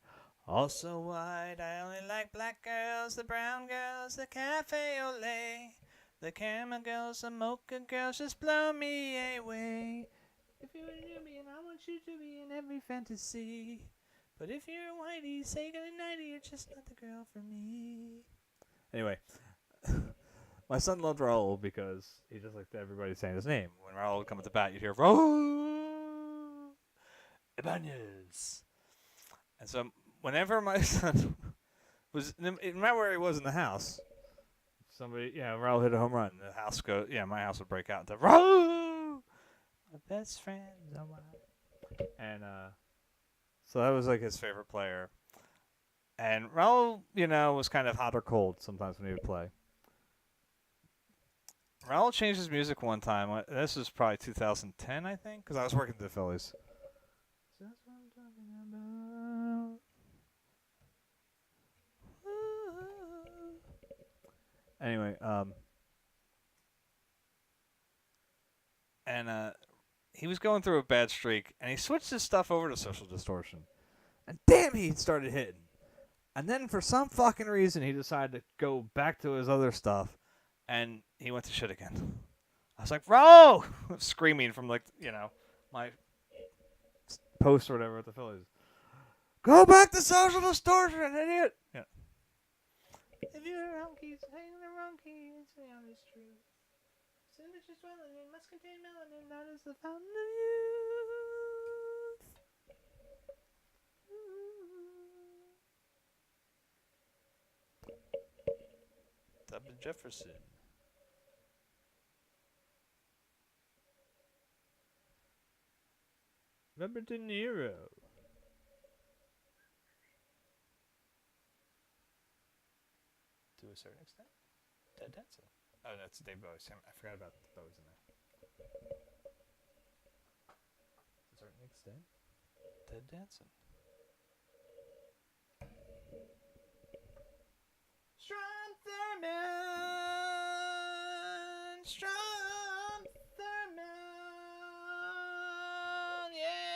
also white. I only like black girls, the brown girls, the cafe au lait. The camera girls, the mocha girls, just blow me away. If you're a Nubian, I want you to be in every fantasy. But if you're a whitey, say goodnighty, you're just not the girl for me. Anyway, my son loved Raul because he just liked everybody saying his name. When Raul would come at the bat, you'd hear Raul Ibanez. And so whenever my son was, no matter where he was in the house, Raul hit a home run. The house my house would break out into Raul, my best friends are mine. And so that was like his favorite player. And Raul, was kind of hot or cold sometimes when he would play. Raul changed his music one time. This was probably 2010, I think, because I was working at the Phillies. That's what I'm talking about. Anyway, he was going through a bad streak, and he switched his stuff over to Social Distortion. And damn, he started hitting. And then for some fucking reason, he decided to go back to his other stuff, and he went to shit again. I was like, bro! Screaming from, like, my post or whatever at the Phillies. Go back to social distortion, idiot! Yeah. If you're a wrong key, saying the wrong key, it's the honest truth. Sinister swelling, it must contain melanin, that is the fountain of youth. Thomas Jefferson. Robert De Niro. To a certain extent. Ted Danson. Oh, that's Dave Bowie. I forgot about Bowie's in there. To a certain extent. Ted Danson. Strom Thurmond. Strom Thurmond. Yeah.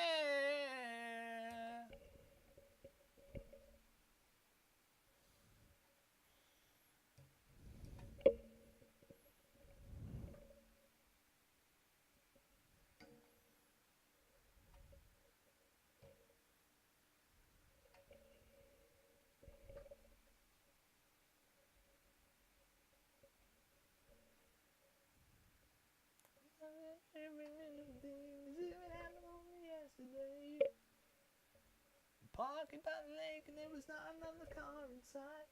Parking by the lake and there was not another car inside.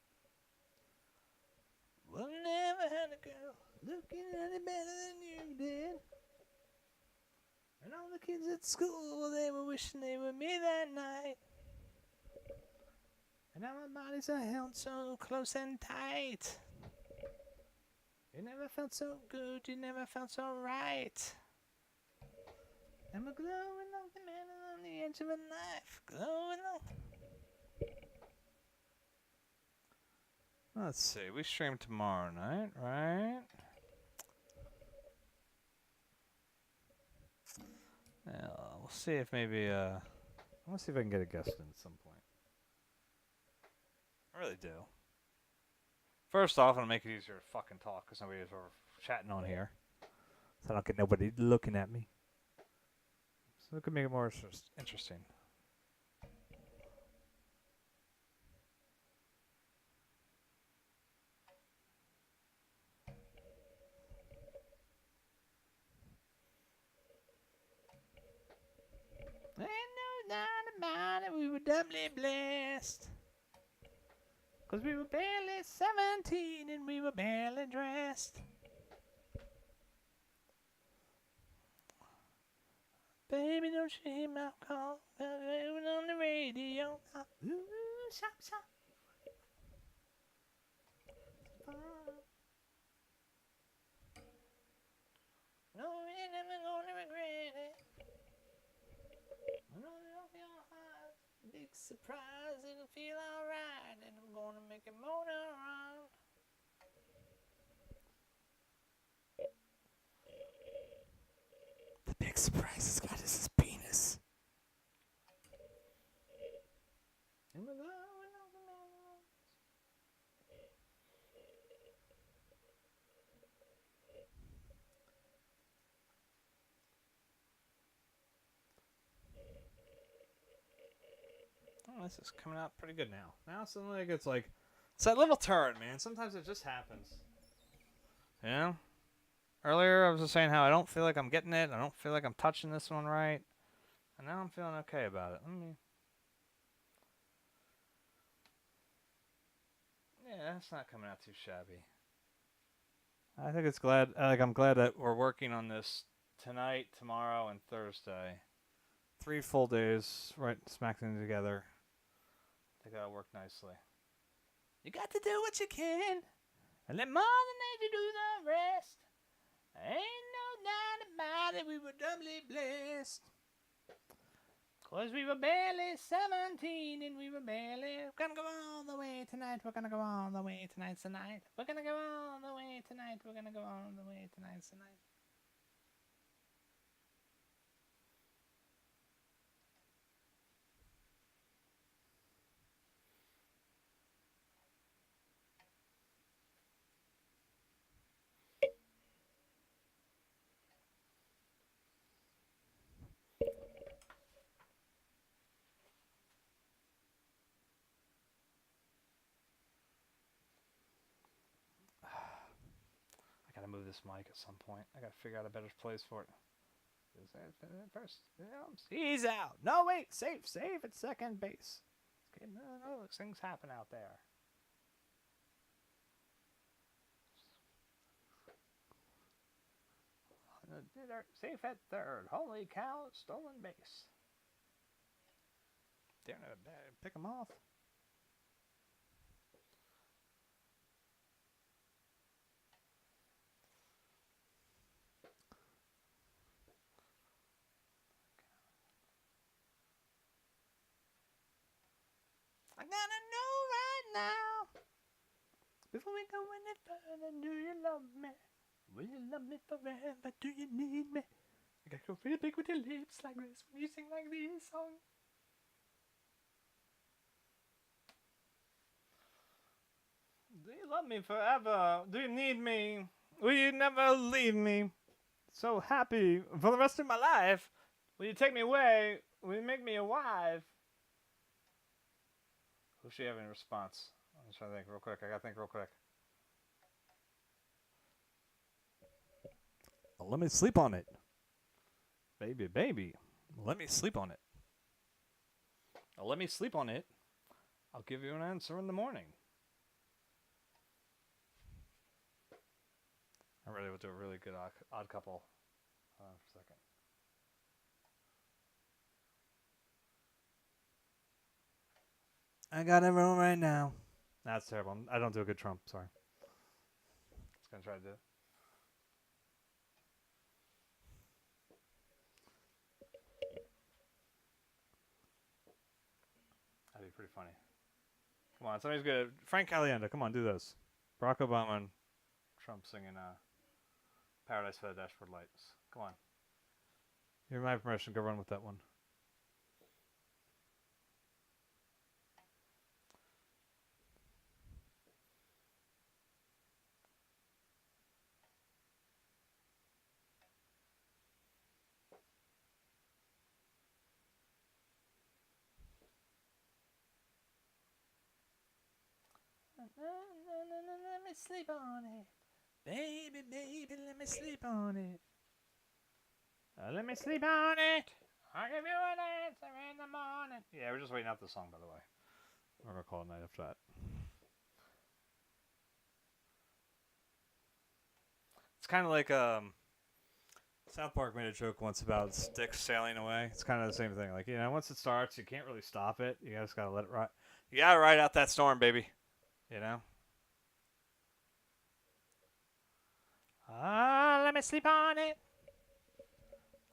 Well, never had a girl looking any better than you did. And all the kids at school, well, they were wishing they were me that night. And now our bodies are held so close and tight. You never felt so good, you never felt so right. And we're glowing like the man on the edge of a knife. Glowing like... Let's see, we stream tomorrow night, right? Yeah, we'll see if maybe, I want to see if I can get a guest in at some point. I really do. First off, I'm going to make it easier to fucking talk because nobody's over chatting on here. So I don't get nobody looking at me. So it could make it more interesting. Ain't no doubt about it, we were doubly blessed. 'Cause we were barely 17 and we were barely dressed. Baby, don't you hear my call? Even on the radio. Ooh, shop, shop. No, we're never gonna regret it. I know it'll feel hot. Big surprise, it'll feel alright. And I'm gonna make a motor run. The big surprise has got his penis. And we're going on the mountains. Oh, this is coming out pretty good now. Now it's like it's that little turn, man. Sometimes it just happens. You know? Earlier I was just saying how I don't feel like I'm getting it. I don't feel like I'm touching this one right. And now I'm feeling okay about it. Yeah, it's not coming out too shabby. I think it's I'm glad that we're working on this tonight, tomorrow, and Thursday. 3 full days, right, smacking together. I think that'll work nicely. You got to do what you can, and let Mother Nature do the rest. Ain't no doubt about it, we were doubly blessed. 'Cause we were barely 17 and we were barely gonna go all the way tonight. We're gonna go all the way tonight's the night. We're gonna go all the way tonight. We're gonna go all the way tonight's the night. move this mic at some point. I gotta figure out a better place for it. First, he's out. No, wait, safe at second base. Okay, no, things happen out there. Safe at third. Holy cow, stolen base. Damn it, pick him off. I gotta know right now. Before we go any further, do you love me? Will you love me forever? Do you need me? You gotta go really big with your lips like this when you sing like this song. Do you love me forever? Do you need me? Will you never leave me? So happy for the rest of my life. Will you take me away? Will you make me a wife? Who's she having a response? I'm trying to think real quick. I gotta think real quick. Let me sleep on it. Baby. Let me sleep on it. Let me sleep on it. I'll give you an answer in the morning. I really would do a really good odd couple. Hold on for a second. I got it wrong right now. That's terrible. I don't do a good Trump. Sorry. Just gonna try to do it. That'd be pretty funny. Come on, somebody's good. Frank Caliendo, come on, do this. Barack Obama and Trump singing Paradise by the Dashboard Lights. Come on. You're my permission. Go run with that one. Let me sleep on it. Baby, let me sleep on it. Let me sleep on it. I'll give you an answer in the morning. Yeah, we're just waiting out the song, by the way. We're going to call it night after that. It's kind of like South Park made a joke once about sticks sailing away. It's kind of the same thing. Like, you know, once it starts, you can't really stop it. You just got to let it ride. You got to ride out that storm, baby. You know? Let me sleep on it.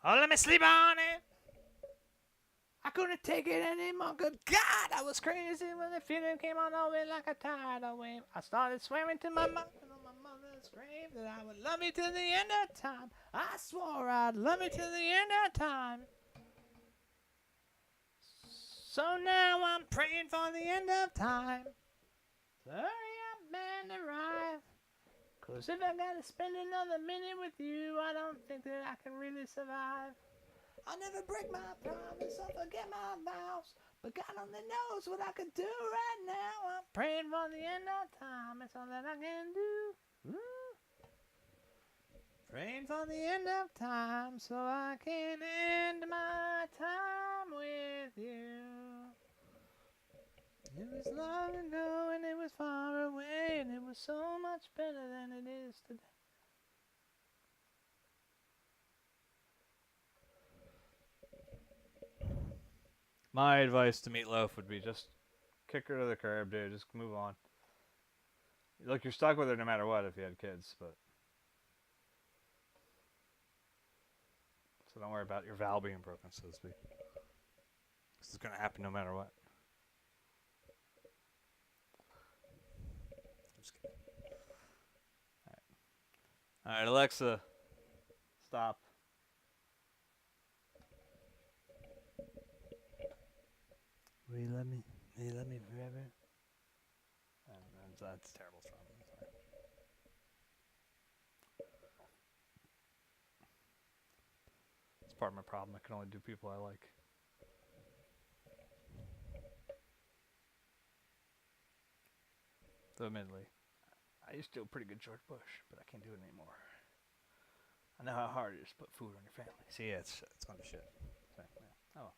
Let me sleep on it. I couldn't take it anymore. Good God, I was crazy when the feeling came on over like a tidal wave. I started swearing to my mother on my mother's grave that I would love you till the end of time. I swore I'd love you till the end of time. So now I'm praying for the end of time. So hurry up and arrive. 'Cause if I gotta spend another minute with you, I don't think that I can really survive. I'll never break my promise or forget my vows, but God only knows what I could do right now. I'm praying for the end of time, it's all that I can do. Praying for the end of time so I can end my time with you. It was long ago and it was far away, and it was so much better than it is today. My advice to Meatloaf would be just kick her to the curb, dude. Just move on. Look, you're stuck with her no matter what if you had kids, but so don't worry about your vow being broken, so to speak. This is gonna happen no matter what. Alright, Alexa, stop. Will you love me? Will you love me forever? That's terrible. Sorry. It's part of my problem. I can only do people I like. Though admittedly, I used to do a pretty good George Bush, but I can't do it anymore. I know how hard it is to put food on your family. See, yeah, it's gonna be shit. So, yeah. Oh.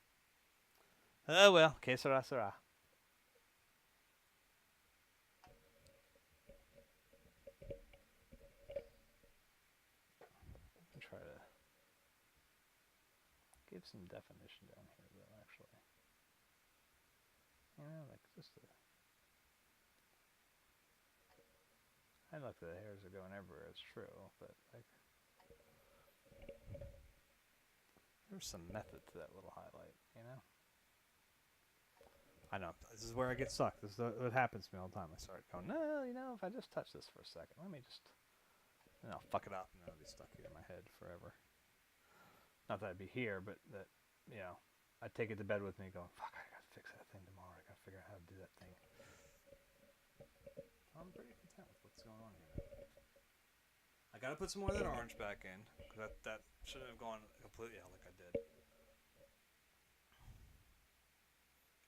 Oh well, que sera sera. I'll try to give some definition down here, though. Actually, like just a. I like the hairs are going everywhere. It's true, but like, there's some method to that little highlight. I know. This is where I get stuck. This is what happens to me all the time. I start going, no, if I just touch this for a second, let me just, and I'll fuck it up, and then it'll be stuck here in my head forever. Not that I'd be here, but that, I'd take it to bed with me going, fuck, I gotta fix that thing tomorrow. I gotta figure out how to do that thing. I'm pretty content with what's going on here now. I gotta put some more of that orange back in, because that shouldn't have gone completely out like I did.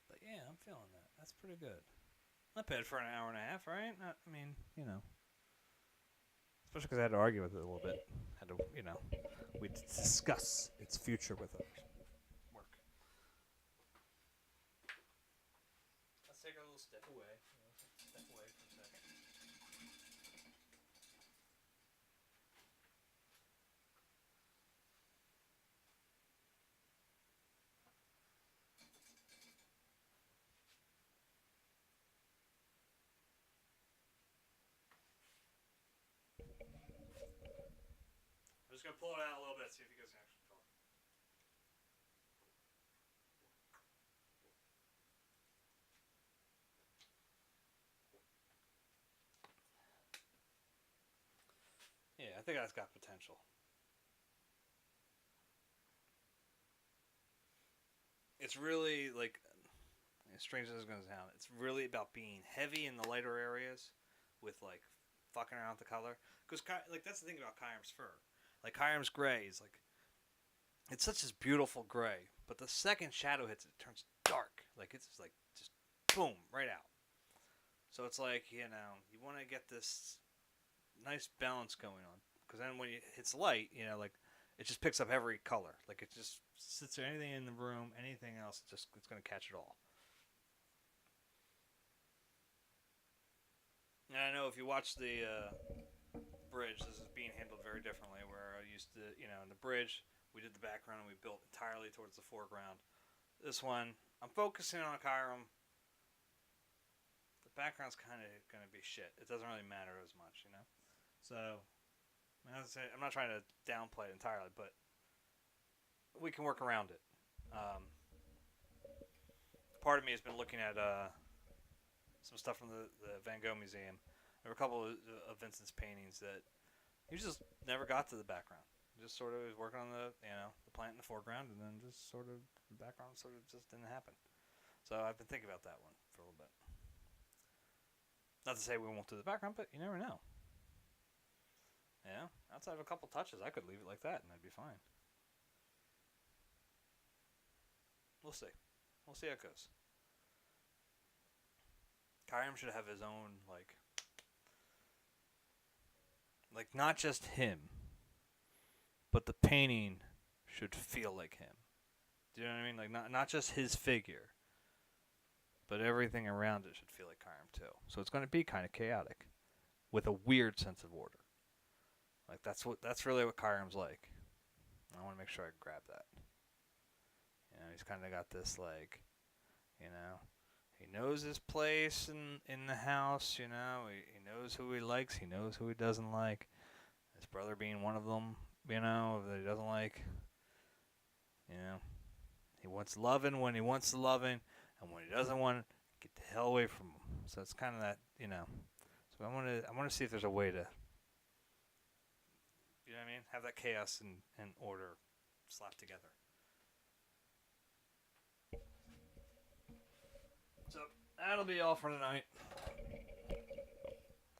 But yeah, I'm feeling that. That's pretty good. Not bad for an hour and a half, right? Especially because I had to argue with it a little bit. Had to, we discuss its future with our work. Let's take a little step away. Step away for a second. I'm just going to pull it out a little bit, see if you guys can actually talk. Yeah, I think that's got potential. It's really, like, as strange as it's going to sound, it's really about being heavy in the lighter areas with, like, fucking around with the color. Because, like, that's the thing about Kyurem's fur. Like, Kyurem's gray is, like, it's such this beautiful gray, but the second shadow hits it, it turns dark. Like, it's just, like, just boom, right out. So it's like, you want to get this nice balance going on. Because then when it hits light, like, it just picks up every color. Like, it just sits there, anything in the room, anything else, it's going to catch it all. And I know if you watch the bridge, this is being handled very differently. Where I used to, in the bridge, we did the background and we built entirely towards the foreground. This one, I'm focusing on Kyurem. The background's kind of going to be shit. It doesn't really matter as much, So, I'm not trying to downplay it entirely, but we can work around it. Part of me has been looking at some stuff from the Van Gogh Museum. There were a couple of Vincent's paintings that he just never got to the background. Just sort of was working on the plant in the foreground, and then just sort of the background sort of just didn't happen. So I've been thinking about that one for a little bit. Not to say we won't do the background, but you never know. Outside of a couple touches, I could leave it like that, and that'd be fine. We'll see. We'll see how it goes. Kyurem should have his own, like not just him, but the painting should feel like him. Do you know what I mean? Like, not just his figure, but everything around it should feel like Kyurem too. So it's going to be kind of chaotic, with a weird sense of order. Like, that's really what Kyurem's like. I want to make sure I grab that. He's kind of got this, like, he knows his place in the house, he knows who he likes, he knows who he doesn't like. His brother being one of them, that he doesn't like. He wants loving when he wants the loving, and when he doesn't want it, get the hell away from him. So it's kind of that, So I want to see if there's a way to, have that chaos and order slapped together. So that'll be all for tonight.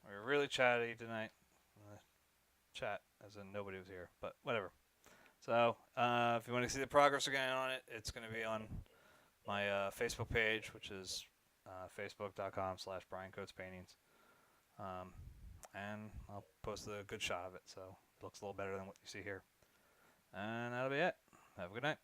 We were really chatty tonight. Chat, as in nobody was here, but whatever. So if you want to see the progress again on it, it's going to be on my Facebook page, which is facebook.com/BrianCoatesPaintings. and I'll post a good shot of it so it looks a little better than what you see here. And that'll be it. Have a good night.